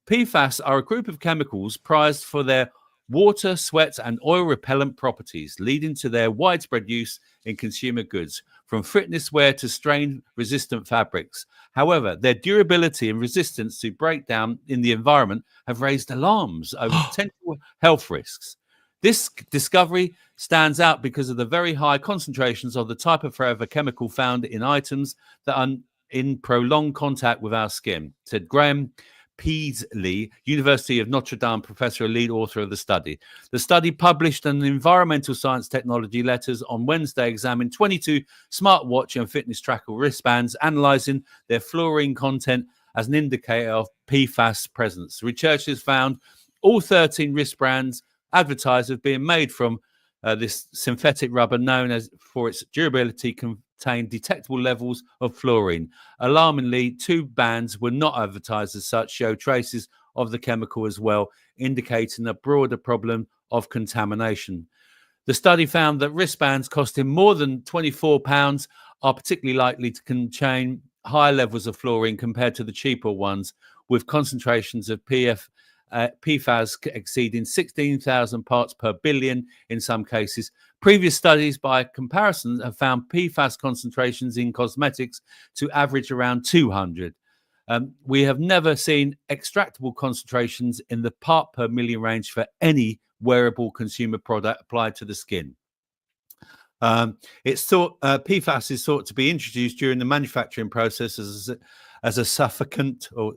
PFAS are a group of chemicals prized for their water, sweat, and oil repellent properties, leading to their widespread use in consumer goods, from fitness wear to strain-resistant fabrics. However, their durability and resistance to breakdown in the environment have raised alarms over potential health risks. This discovery stands out because of the very high concentrations of the type of forever chemical found in items that are in prolonged contact with our skin, said Graham Peasley, University of Notre Dame professor and lead author of the study. The study, published in Environmental Science Technology Letters on Wednesday, examined 22 smartwatch and fitness tracker wristbands, analysing their fluorine content as an indicator of PFAS presence. Researchers found all 13 wristbands advertised as being made from this synthetic rubber known as, for its durability, contained detectable levels of fluorine. Alarmingly, 2 bands were not advertised as such, show traces of the chemical as well, indicating a broader problem of contamination. The study found that wristbands costing more than £24 are particularly likely to contain higher levels of fluorine compared to the cheaper ones, with concentrations of PFAS exceeding 16,000 parts per billion in some cases. Previous studies, by comparison, have found PFAS concentrations in cosmetics to average around 200. We have never seen extractable concentrations in the part per million range for any wearable consumer product applied to the skin. It's thought PFAS is thought to be introduced during the manufacturing process as a suffocant or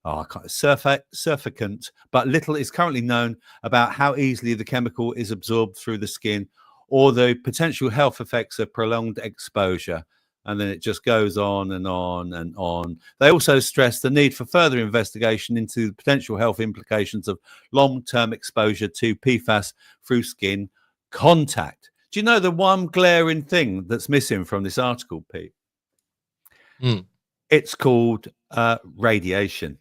surfactant, but little is currently known about how easily the chemical is absorbed through the skin or the potential health effects of prolonged exposure. And then it just goes on and on and on. They also stress the need for further investigation into the potential health implications of long-term exposure to PFAS through skin contact. Do you know the one glaring thing that's missing from this article, Pete? It's called radiation.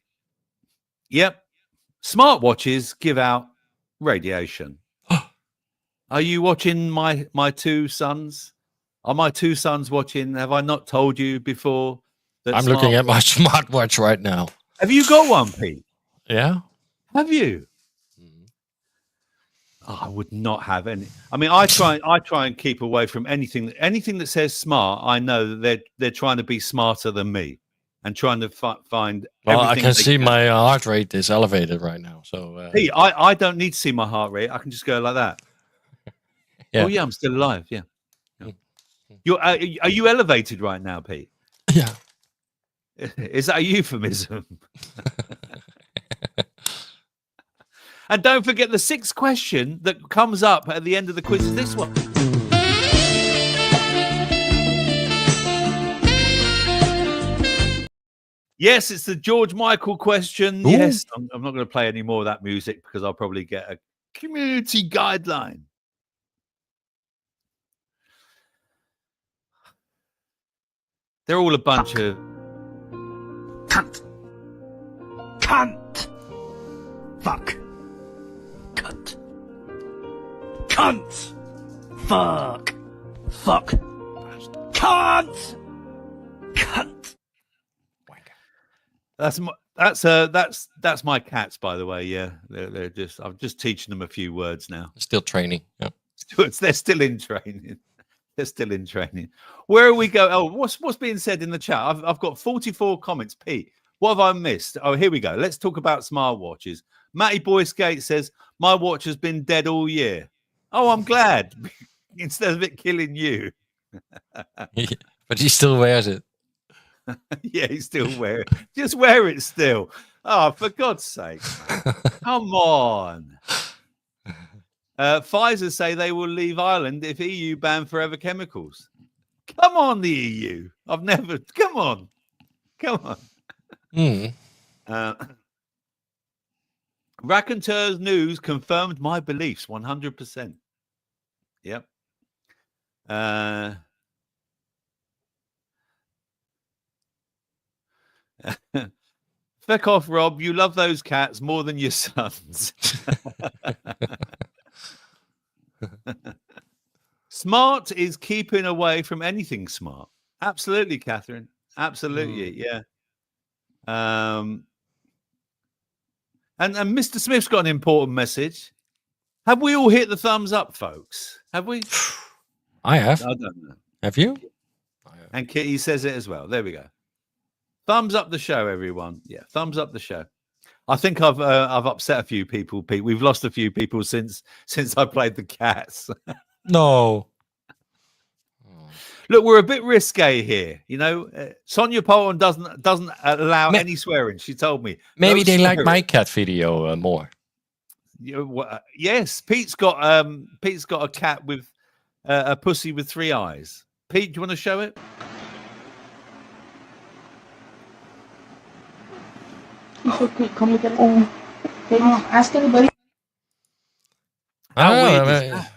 Yep. Smartwatches give out radiation. Are you watching my 2 sons? Are my 2 sons watching? Have I not told you before? That I'm looking at my smartwatch right now. Have you got one, Pete? Yeah. Have you? Oh, I would not have any. I mean, I try and keep away from anything that says smart. I know that they're trying to be smarter than me and trying to find. Well, I can see my heart rate is elevated right now. So, Pete, I don't need to see my heart rate. I can just go like that. Yeah. Oh yeah, I'm still alive. Yeah. Are you elevated right now, Pete? Yeah. Is that a euphemism? And don't forget the 6th question that comes up at the end of the quiz is this one. Yes, it's the George Michael question. Ooh. Yes, I'm not going to play any more of that music because I'll probably get a community guideline. They're all a bunch of cunt. Fuck. Cunt. Fuck. Fuck. Cunt. That's my cats, by the way. Yeah, they're just. I'm just teaching them a few words now. Still training. Yeah. They're still in training. They're still in training. Where are we going? Oh, what's being said in the chat? I've got 44 comments. Pete, what have I missed? Oh, here we go. Let's talk about smartwatches. Matty Boyskate says my watch has been dead all year. Oh, I'm glad. Instead of it killing you. But he still wears it. Yeah, he still wears it. Just wear it still. Oh, for God's sake. Come on. Pfizer say they will leave Ireland if EU ban forever chemicals. Come on, the EU. Come on. Raconteur's news confirmed my beliefs 100%. Yep. Feck off, Rob. You love those cats more than your sons. Smart is keeping away from anything smart. Absolutely, Catherine. Absolutely, yeah. And Mr. Smith's got an important message. Have we all hit the thumbs up, folks? Have we? I have. I don't know. Have you? And Kitty says it as well. There we go. Thumbs up the show, everyone. Yeah, thumbs up the show. I think I've upset a few people, Pete. We've lost a few people since I played the cats. No. Look, we're a bit risque here, you know. Sonia Poland doesn't allow any swearing. She told me. Maybe No they like swearing. my cat video more. Yes, Pete's got a cat with a pussy with 3 eyes. Pete, do you want to show it? Come look at it. Ask anybody. How weird is that?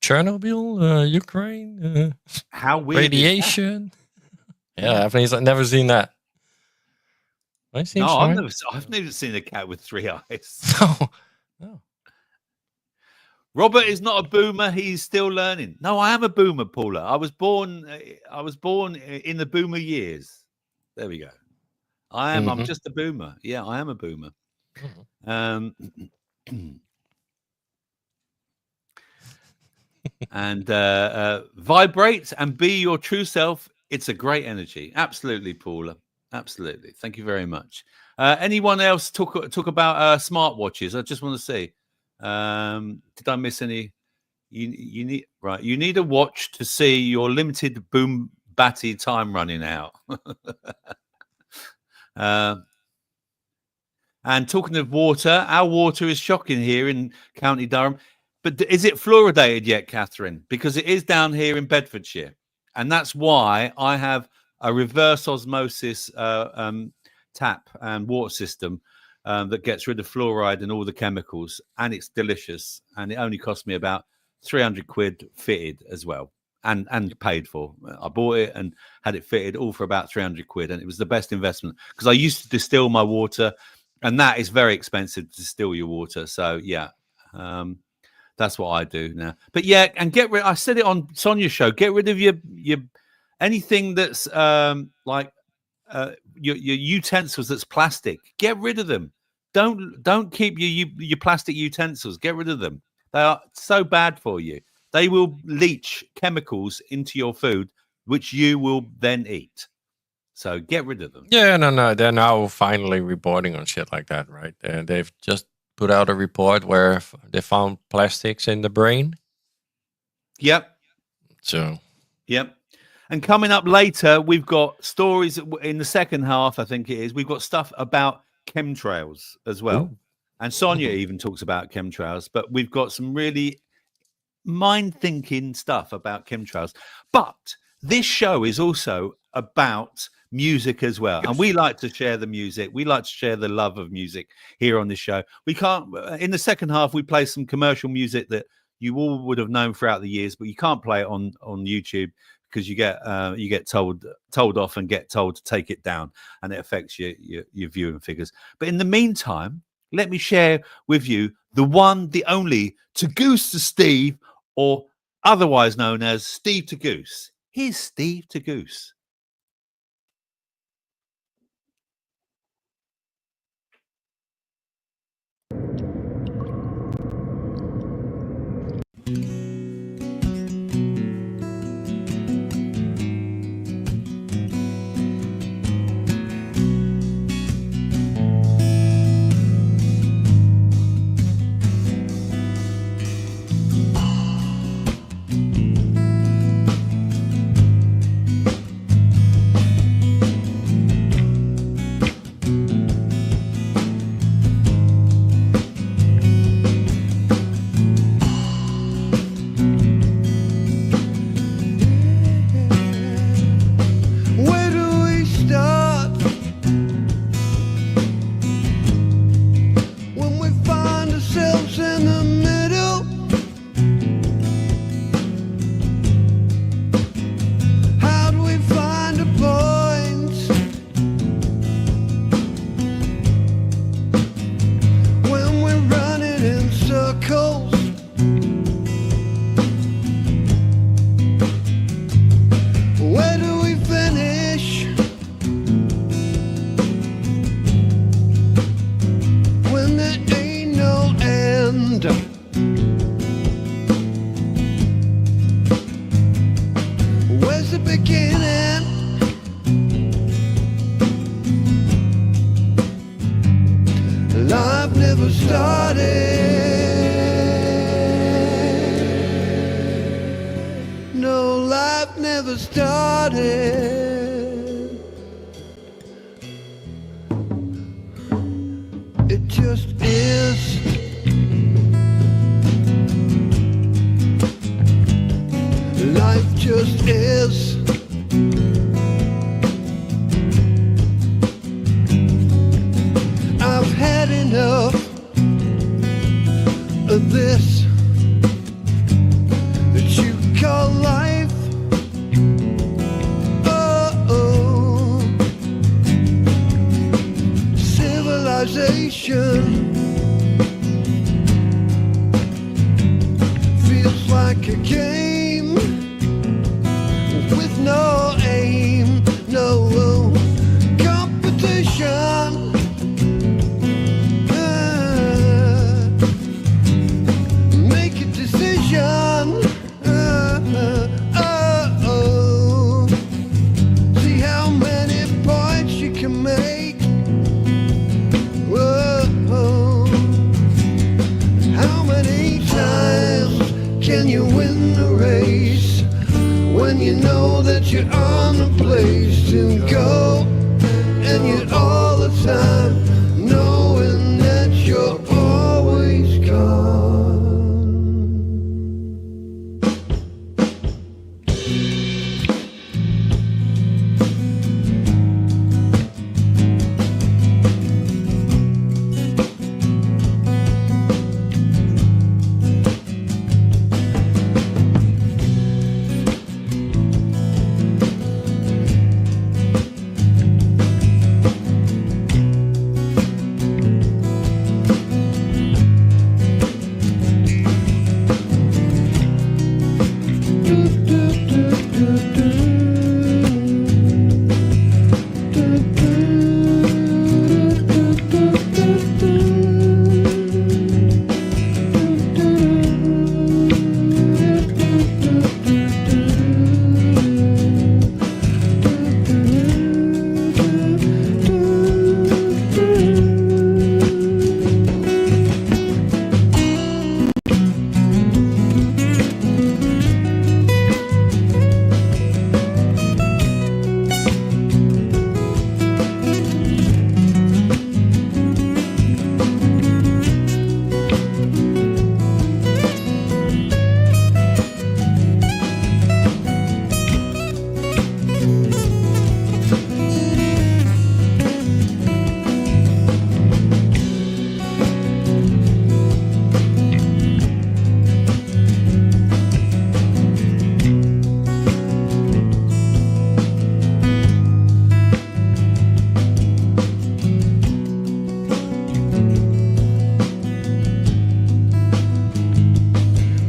Chernobyl, Ukraine, how weird radiation. Yeah, I've never seen that. No, I've never seen a cat with 3 eyes. No. Robert is not a boomer. He's still learning. No, I am a boomer, Paula. I was born in the boomer years. There we go. I am. I'm just a boomer. Yeah, I am a boomer. And vibrate and be your true self. It's a great energy. Absolutely, Paula. Absolutely. Thank you very much. Anyone else talk about smartwatches? I just want to see. Did I miss any? You need a watch to see your limited boom batty time running out. And talking of water, our water is shocking here in County Durham. But is it fluoridated yet, Catherine? Because it is down here in Bedfordshire. And that's why I have a reverse osmosis tap and water system that gets rid of fluoride and all the chemicals. And it's delicious. And it only cost me about 300 quid fitted as well. And paid for. I bought it and had it fitted all for about 300 quid. And it was the best investment because I used to distill my water. And that is very expensive to distill your water. So, yeah. That's what I do now. But yeah, and get rid. I said it on Sonia's show. Get rid of your anything that's like your utensils that's plastic. Get rid of them. Don't keep your plastic utensils. Get rid of them. They are so bad for you. They will leach chemicals into your food, which you will then eat. So get rid of them. Yeah, no. They're now finally reporting on shit like that, right? And they've just put out a report where they found plastics in the brain. Yep. So. Yep. And coming up later, we've got stories in the second half, I think it is. We've got stuff about chemtrails as well. Ooh. And Sonia even talks about chemtrails, but we've got some really mind-thinking stuff about chemtrails. But this show is also about music as well, and we like to share the music. We like to share the love of music here on this show. We can't in the second half we play some commercial music that you all would have known throughout the years, but you can't play it on YouTube because you get told off and get told to take it down, and it affects your viewing figures. But in the meantime, let me share with you the one, the only To Goose to Steve, or otherwise known as Steve to Goose. Here's Steve to Goose. never started. It just is. Life just is. I've had enough of this that you call life. Oh, civilization feels like a game with no aim, no competition. Make a decision. See how many points you can make. Whoa. How many times can you win the race when you know that you're on a place to go, and yet all the time knowing that you're always gone.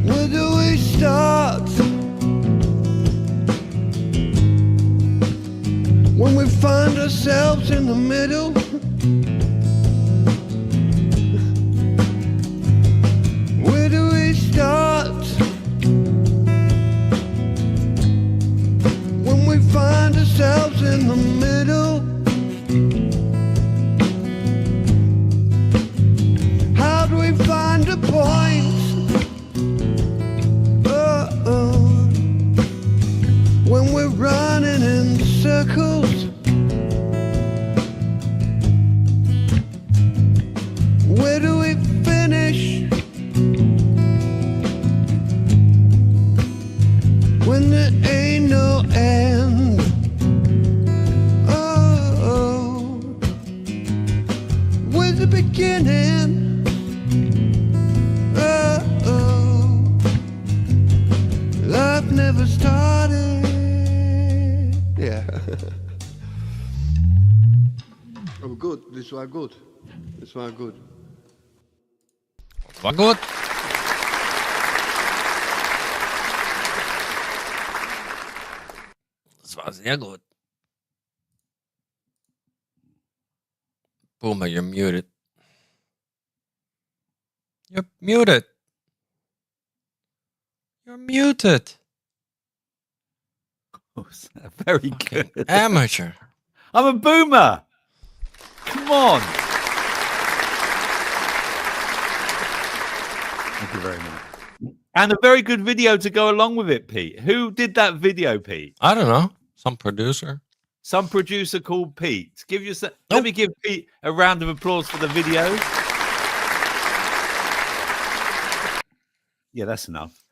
Where do we start? When we find ourselves in the middle. Where do we start? When we find ourselves in the middle. How do we find a point? When we're running in circles. Where do we finish? When there ain't no end. Oh, where's the beginning? Life never started. Yeah. Oh, good. This was good. This was good. War gut. Das war sehr gut. Boomer, you're muted. You're muted. You're muted. Very good. Amateur. I'm a boomer. Come on. Thank you very much. And a very good video to go along with it, Pete. Who did that video, Pete? I don't know. Some producer. Some producer called Pete. Let me give Pete a round of applause for the video. Yeah, that's enough.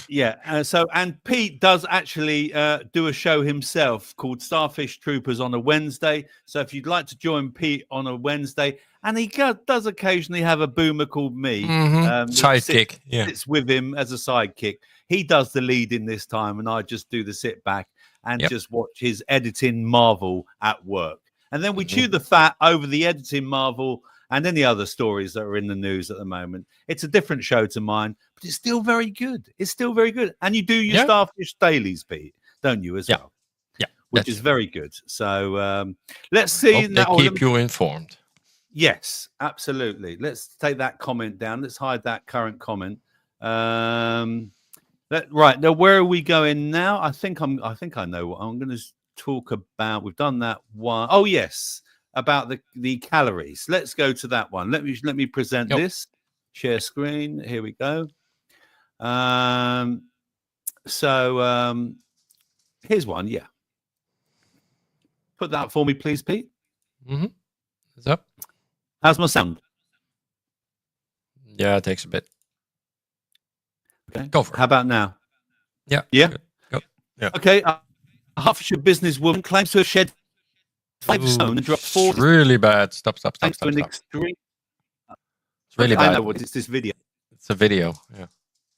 Yeah. And Pete does actually do a show himself called Starfish Troopers on a Wednesday. So if you'd like to join Pete on a Wednesday, and he does occasionally have a boomer called me, sidekick. Sits with him as a sidekick. He does the leading this time, and I just do the sit back and just watch his editing marvel at work. And then we chew the fat over the editing marvel and any other stories that are in the news at the moment. It's a different show to mine, but it's still very good. It's still very good. And you do your Starfish dailies, Pete, don't you, as well? Yeah. Which is very good. So let's see. They keep you informed. Yes, absolutely. Let's take that comment down. Let's hide that current comment. Right now, where are we going now? I think I know what I'm going to talk about. We've done that one. Oh yes, about the calories. Let's go to that one. Let me present this. Share screen. Here we go. Here's one. Yeah. Put that up for me, please, Pete. It's up. How's my sound? Yeah, it takes a bit. Okay. Go for it. How about now? Yeah. Yeah. Go. Yeah. Okay. A Hertfordshire businesswoman claims to have shed 5 stone and dropped 4. It's really bad. Stop. Thanks to an extreme. It's really bad. I know what it's this video. It's a video. Yeah.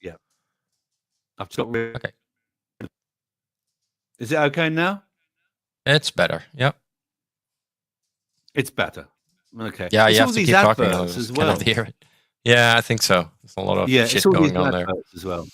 Yeah. I've just got okay. Is it okay now? It's better. Yeah. It's better. Okay. Yeah, it's you all have to these keep talking adverts as well. Hear it. Yeah, I think so. There's a lot of shit it's all going these on there. as well.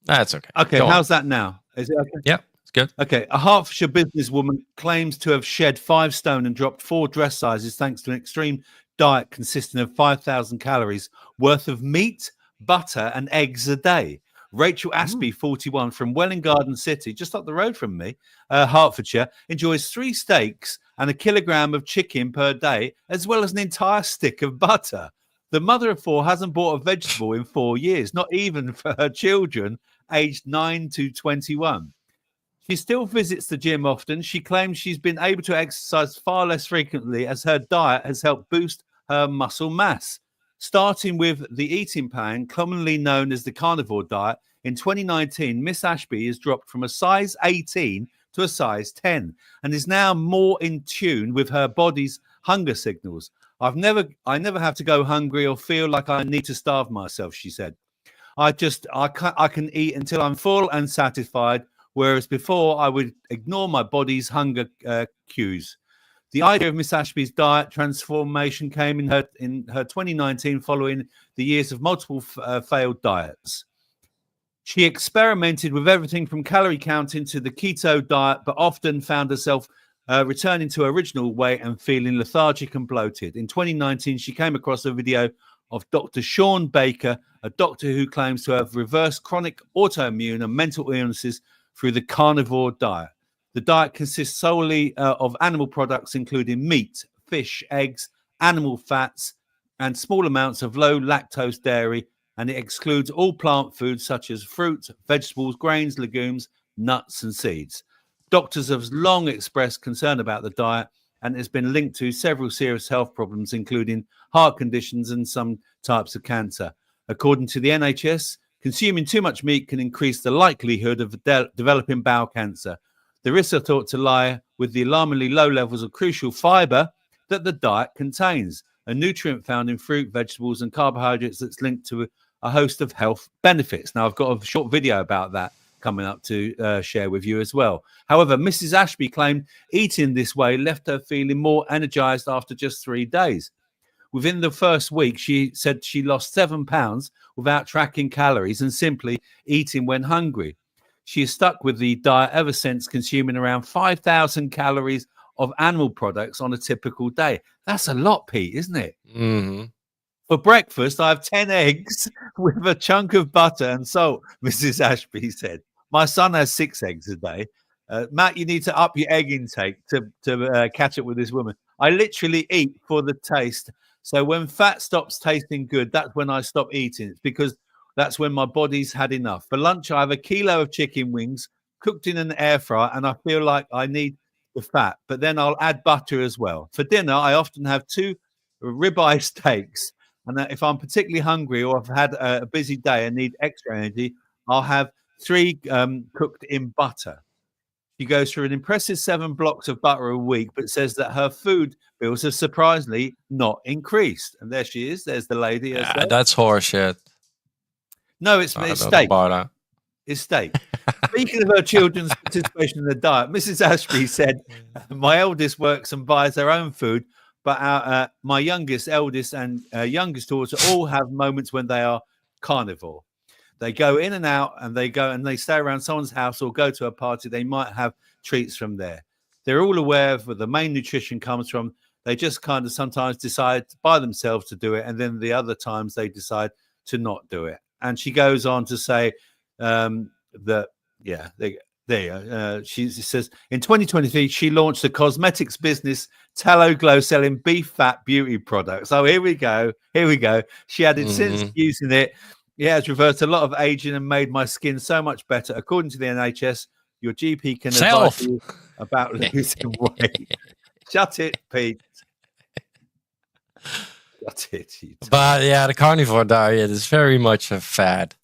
That's okay. Okay, Go how's on. that now? Is it okay? Yeah, it's good. Okay, a Hertfordshire businesswoman claims to have shed 5 stone and dropped 4 dress sizes thanks to an extreme diet consisting of 5,000 calories worth of meat, butter, and eggs a day. Rachel Aspey, 41, from Welling Garden City, just up the road from me, Hertfordshire, enjoys 3 steaks and a kilogram of chicken per day, as well as an entire stick of butter. The mother of 4 hasn't bought a vegetable in 4 years, not even for her children, aged 9 to 21. She still visits the gym often. She claims she's been able to exercise far less frequently as her diet has helped boost her muscle mass. Starting with the eating plan, commonly known as the carnivore diet, in 2019, Miss Ashby has dropped from a size 18 to a size 10 and is now more in tune with her body's hunger signals. I never have to go hungry or feel like I need to starve myself, she said. I can eat until I'm full and satisfied, whereas before I would ignore my body's hunger cues. The idea of Miss Ashby's diet transformation came in her 2019 following the years of multiple failed diets. She experimented with everything from calorie counting to the keto diet, but often found herself returning to her original weight and feeling lethargic and bloated. In 2019, she came across a video of Dr. Sean Baker, a doctor who claims to have reversed chronic autoimmune and mental illnesses through the carnivore diet. The diet consists solely of animal products, including meat, fish, eggs, animal fats, and small amounts of low lactose dairy, and it excludes all plant foods such as fruit, vegetables, grains, legumes, nuts, and seeds. Doctors have long expressed concern about the diet, and it has been linked to several serious health problems, including heart conditions and some types of cancer. According to the NHS, consuming too much meat can increase the likelihood of developing bowel cancer. The risks are thought to lie with the alarmingly low levels of crucial fiber that the diet contains, a nutrient found in fruit, vegetables, and carbohydrates that's linked to a host of health benefits. Now, I've got a short video about that coming up to share with you as well. However, Mrs. Ashby claimed eating this way left her feeling more energized after just 3 days. Within the first week, she said she lost 7 pounds without tracking calories and simply eating when hungry. She has stuck with the diet ever since, consuming around 5,000 calories of animal products on a typical day. That's a lot, Pete, isn't it? Mm-hmm. For breakfast, I have 10 eggs with a chunk of butter and salt, Mrs. Ashby said. My son has 6 eggs a day. Matt, you need to up your egg intake to catch up with this woman. I literally eat for the taste. So when fat stops tasting good, that's when I stop eating. It's because That's when my body's had enough. For lunch, I have a kilo of chicken wings cooked in an air fryer, and I feel like I need the fat, but then I'll add butter as well. For dinner, I often have 2 ribeye steaks, and if I'm particularly hungry or I've had a busy day and need extra energy, I'll have 3 cooked in butter. She goes through an impressive 7 blocks of butter a week, but says that her food bills have surprisingly not increased. And there she is. There's the lady. Yeah, that's horseshit. No, it's steak. It's steak. Speaking of her children's participation in the diet, Mrs. Ashby said, "My eldest works and buys her own food, but my youngest, eldest, and youngest daughter all have moments when they are carnivore. They go in and out, and they stay around someone's house or go to a party. They might have treats from there. They're all aware of where the main nutrition comes from. They just kind of sometimes decide by themselves to do it, and then the other times they decide to not do it." And she goes on to say that, yeah, she says in 2023 she launched a cosmetics business, Tallow Glow, selling beef fat beauty products. Oh, here we go. She added, since using it, it has reversed a lot of aging and made my skin so much better. According to the NHS, your GP can advise you about losing weight. Shut it, Pete. Shut it. But yeah, the carnivore diet is very much a fad.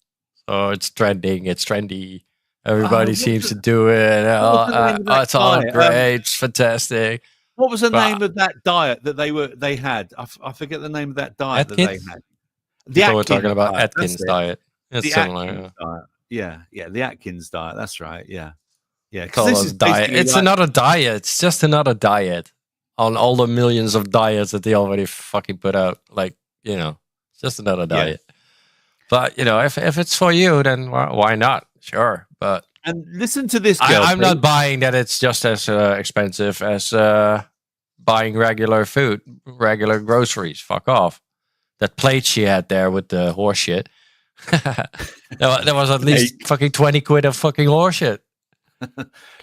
So it's trending. It's trendy. Everybody seems to do it. It's all great. It's fantastic. What was the name of that diet that they had? I forget the name of that diet that they had. We're talking about Atkins diet. It's similar. Yeah, the Atkins diet. That's right. Yeah. This is diet. It's another diet. It's just another diet on all the millions of diets that they already fucking put out. Like, it's just another diet. But if it's for you, then why not? Sure, but listen to this girl. I'm not buying that it's just as expensive as buying regular food, regular groceries. Fuck off. That plate she had there with the horse shit. there was at least fucking 20 quid of fucking horse shit.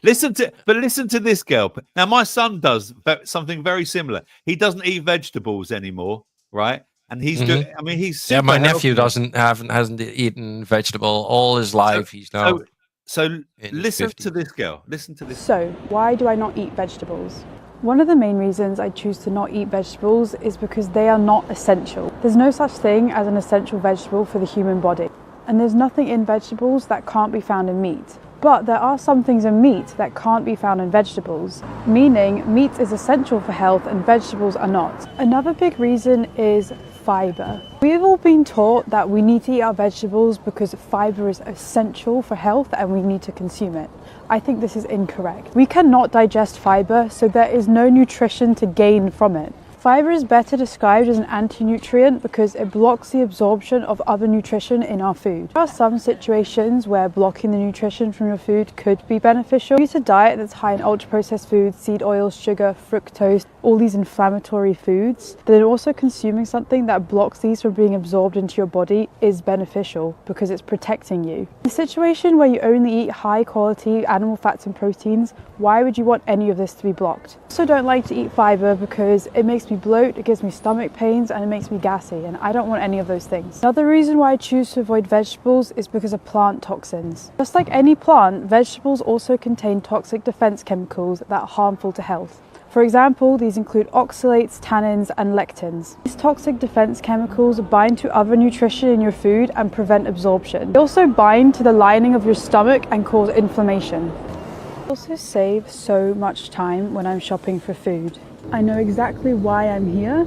Listen to this girl. Now my son does something very similar. He doesn't eat vegetables anymore, right? And he's doing. I mean, he's super my nephew healthy. hasn't eaten vegetable all his life. He's now. So listen to this girl. Listen to this. So why do I not eat vegetables? One of the main reasons I choose to not eat vegetables is because they are not essential. There's no such thing as an essential vegetable for the human body. And there's nothing in vegetables that can't be found in meat. But there are some things in meat that can't be found in vegetables, meaning meat is essential for health and vegetables are not. Another big reason is fiber. We've all been taught that we need to eat our vegetables because fiber is essential for health and we need to consume it. I think this is incorrect. We cannot digest fiber, so there is no nutrition to gain from it. Fiber is better described as an anti-nutrient because it blocks the absorption of other nutrition in our food. There are some situations where blocking the nutrition from your food could be beneficial. Use a diet that's high in ultra-processed foods, seed oils, sugar, fructose, all these inflammatory foods. Then also consuming something that blocks these from being absorbed into your body is beneficial because it's protecting you. In a situation where you only eat high-quality animal fats and proteins, why would you want any of this to be blocked? I also don't like to eat fiber because it makes me bloat, it gives me stomach pains, and it makes me gassy, and I don't want any of those things. Another reason why I choose to avoid vegetables is because of plant toxins. Just like any plant, vegetables also contain toxic defense chemicals that are harmful to health. For example, these include oxalates, tannins, and lectins. These toxic defense chemicals bind to other nutrition in your food and prevent absorption. They also bind to the lining of your stomach and cause inflammation. I also save so much time when I'm shopping for food. I know exactly why I'm here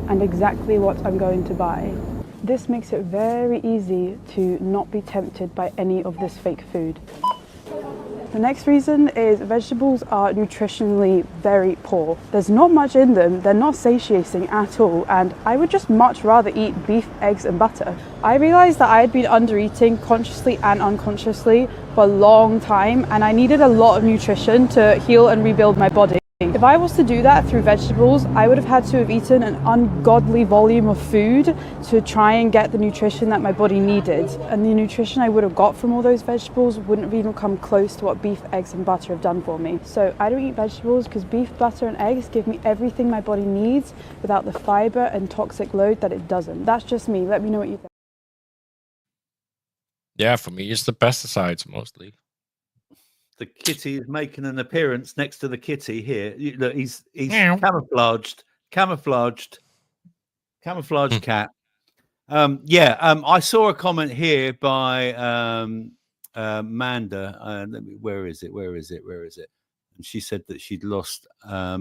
and exactly what I'm going to buy. This makes it very easy to not be tempted by any of this fake food. The next reason is vegetables are nutritionally very poor. There's not much in them, they're not satiating at all, and I would just much rather eat beef, eggs and butter. I realized that I had been under-eating consciously and unconsciously for a long time, and I needed a lot of nutrition to heal and rebuild my body. If I was to do that through vegetables, I would have had to have eaten an ungodly volume of food to try and get the nutrition that my body needed. And the nutrition I would have got from all those vegetables wouldn't have even come close to what beef, eggs and butter have done for me. So I don't eat vegetables because beef, butter and eggs give me everything my body needs without the fiber and toxic load that it doesn't. That's just me. Let me know what you think. Yeah, for me, it's the pesticides mostly. The kitty is making an appearance next to the kitty here. Look, he's Meow. camouflaged cat. I saw a comment here by Manda. Where is it? And she said that she'd lost a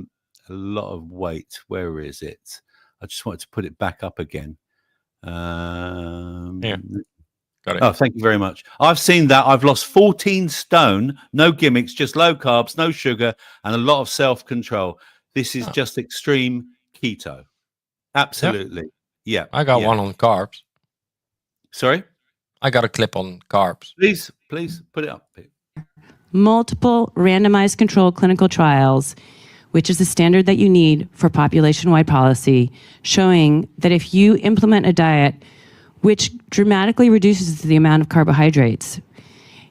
lot of weight. Where is it? I just wanted to put it back up again. Yeah. Got it. Oh, thank you very much. I've seen that. I've lost 14 stone, no gimmicks, just low carbs, no sugar, and a lot of self-control. This is just extreme keto. Absolutely. Yeah. I got one on carbs. Sorry? I got a clip on carbs. Please put it up. Multiple randomized controlled clinical trials, which is the standard that you need for population-wide policy, showing that if you implement a diet which dramatically reduces the amount of carbohydrates,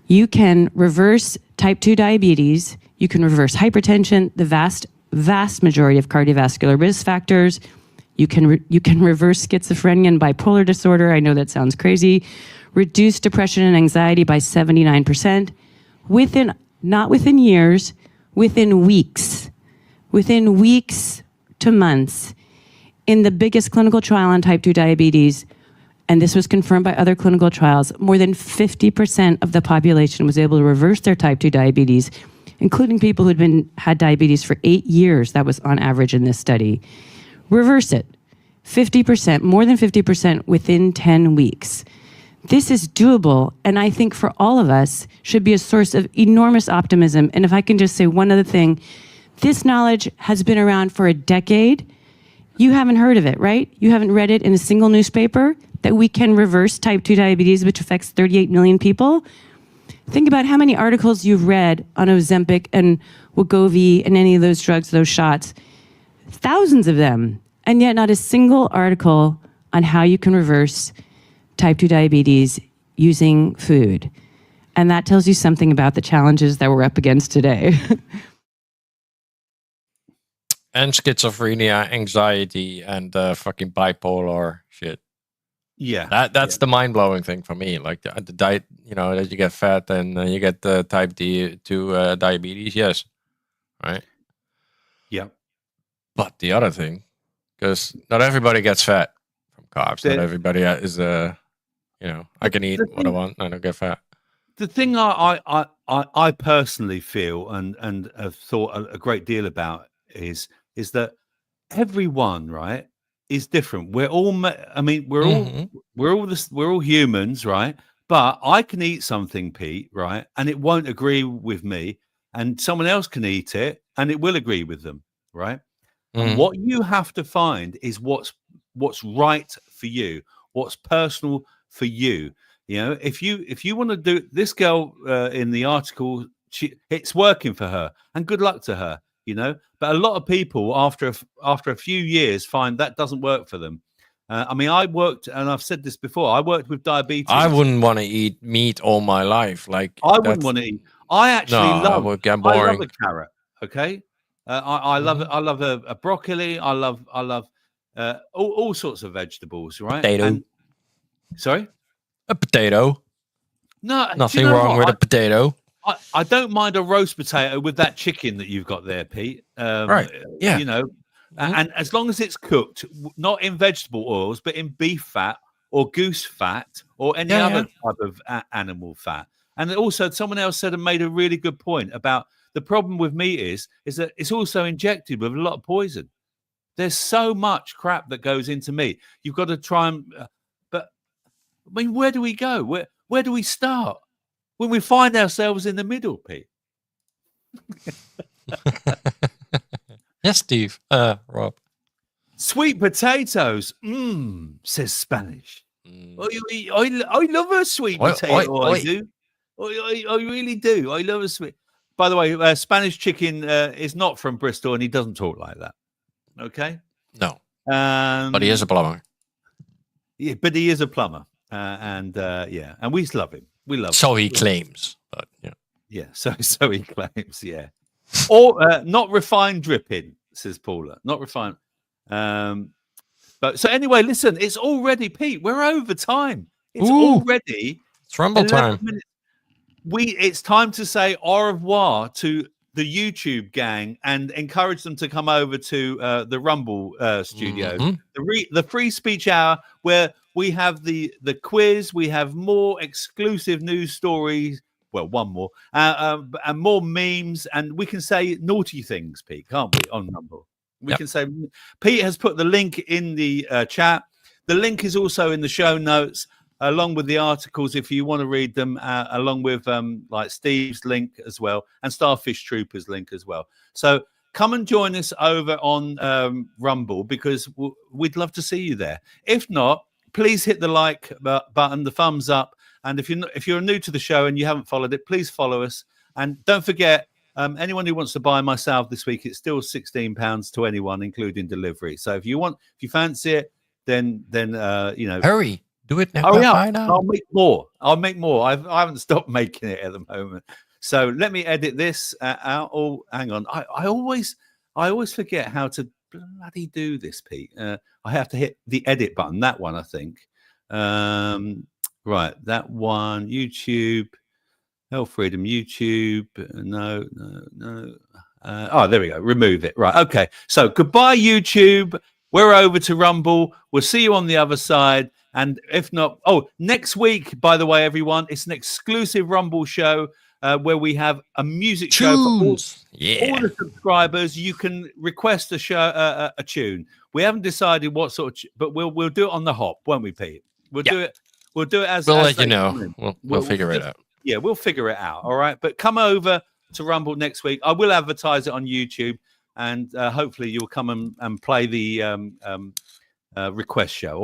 you can reverse type 2 diabetes, you can reverse hypertension, the vast majority of cardiovascular risk factors. You can reverse schizophrenia and bipolar disorder. I know that sounds crazy. Reduce depression and anxiety by 79%. Not within years, within weeks to months. In the biggest clinical trial on type 2 diabetes, and this was confirmed by other clinical trials, more than 50% of the population was able to reverse their type 2 diabetes, including people who'd had diabetes for 8 years. That was on average in this study. Reverse it. 50%, more than 50% within 10 weeks. This is doable, and I think for all of us should be a source of enormous optimism. And if I can just say one other thing, this knowledge has been around for a decade. You haven't heard of it, right? You haven't read it in a single newspaper that we can reverse type 2 diabetes, which affects 38 million people. Think about how many articles you've read on Ozempic and Wegovy and any of those drugs, those shots. Thousands of them. And yet not a single article on how you can reverse type 2 diabetes using food. And that tells you something about the challenges that we're up against today. And schizophrenia, anxiety, and fucking bipolar shit. Yeah. That's the mind-blowing thing for me. Like the diet, that you get fat and you get the type 2 diabetes, yes. Right? Yeah. But the other thing, because not everybody gets fat from carbs. Not everybody is, I can eat what I want and I don't get fat. The thing I personally feel and have thought a great deal about is that everyone, right, is different. We're all, we're all humans, right? But I can eat something, Pete, right, and it won't agree with me, and someone else can eat it and it will agree with them, right? And what you have to find is what's right for you, what's personal for you. If you want to do this, girl in the article, it's working for her, and good luck to her. But a lot of people after a few years find that doesn't work for them. I worked, and I've said this before, I worked with diabetes. I wouldn't want to eat meat all my life. Like I wouldn't want to eat. I actually love. Would get boring. I love a carrot. Okay, I love it. I love a broccoli. I love all sorts of vegetables. Right? Potato. Sorry, a potato. No, nothing wrong with a potato. I don't mind a roast potato with that chicken that you've got there, Pete. Right. Yeah. And as long as it's cooked, not in vegetable oils, but in beef fat or goose fat or any other type of animal fat. And also, someone else said and made a really good point about the problem with meat is that it's also injected with a lot of poison. There's so much crap that goes into meat. You've got to try and. But where do we go? Where do we start? When we find ourselves in the middle, Pete. Yes, Steve. Rob. Sweet potatoes. Says Spanish. I love a sweet potato. I do. I really do. I love a sweet. By the way, Spanish chicken is not from Bristol, and he doesn't talk like that. Okay. No. But he is a plumber. Yeah, but he is a plumber, and we love him. We love. So he claims, but yeah. Yeah. So he claims. Yeah. Or not refined dripping, says Paula. Not refined. But so anyway, listen. It's already Pete. We're over time. It's already It's Rumble 11 time. minutes. It's time to say au revoir to the YouTube gang and encourage them to come over to the Rumble studios, the free speech hour, where we have the quiz, we have more exclusive news stories. Well, one more and more memes, and we can say naughty things, Pete, can't we? On Rumble, we can say. Pete has put the link in the chat. The link is also in the show notes, along with the articles if you want to read them, along with like Steve's link as well, and Starfish Troopers link as well. So come and join us over on Rumble, because we'd love to see you there. If not, please hit the like button, the thumbs up. And if you're new to the show and you haven't followed it, please follow us. And don't forget, anyone who wants to buy my salve this week, it's still £16 to anyone, including delivery. So if you fancy it, then hurry, do it now. Hurry up. Buy now. I'll make more. I haven't stopped making it at the moment. So let me edit this out. Oh, hang on. I always forget how to bloody do this, Pete. I have to hit the edit button. That one, I think. Right, that one. YouTube, Healthfreedom. YouTube. No. Oh, there we go. Remove it. Right. Okay. So goodbye, YouTube. We're over to Rumble. We'll see you on the other side. And if not, next week, by the way, everyone, it's an exclusive Rumble show where we have a music show for all the subscribers. You can request a tune. We haven't decided what sort of, but we'll do it on the hop, won't we, Pete? We'll do it. We'll do it as we'll as let you they know. come in. We'll figure it out. Yeah, we'll figure it out. All right, but come over to Rumble next week. I will advertise it on YouTube, and hopefully you'll come and play the request show.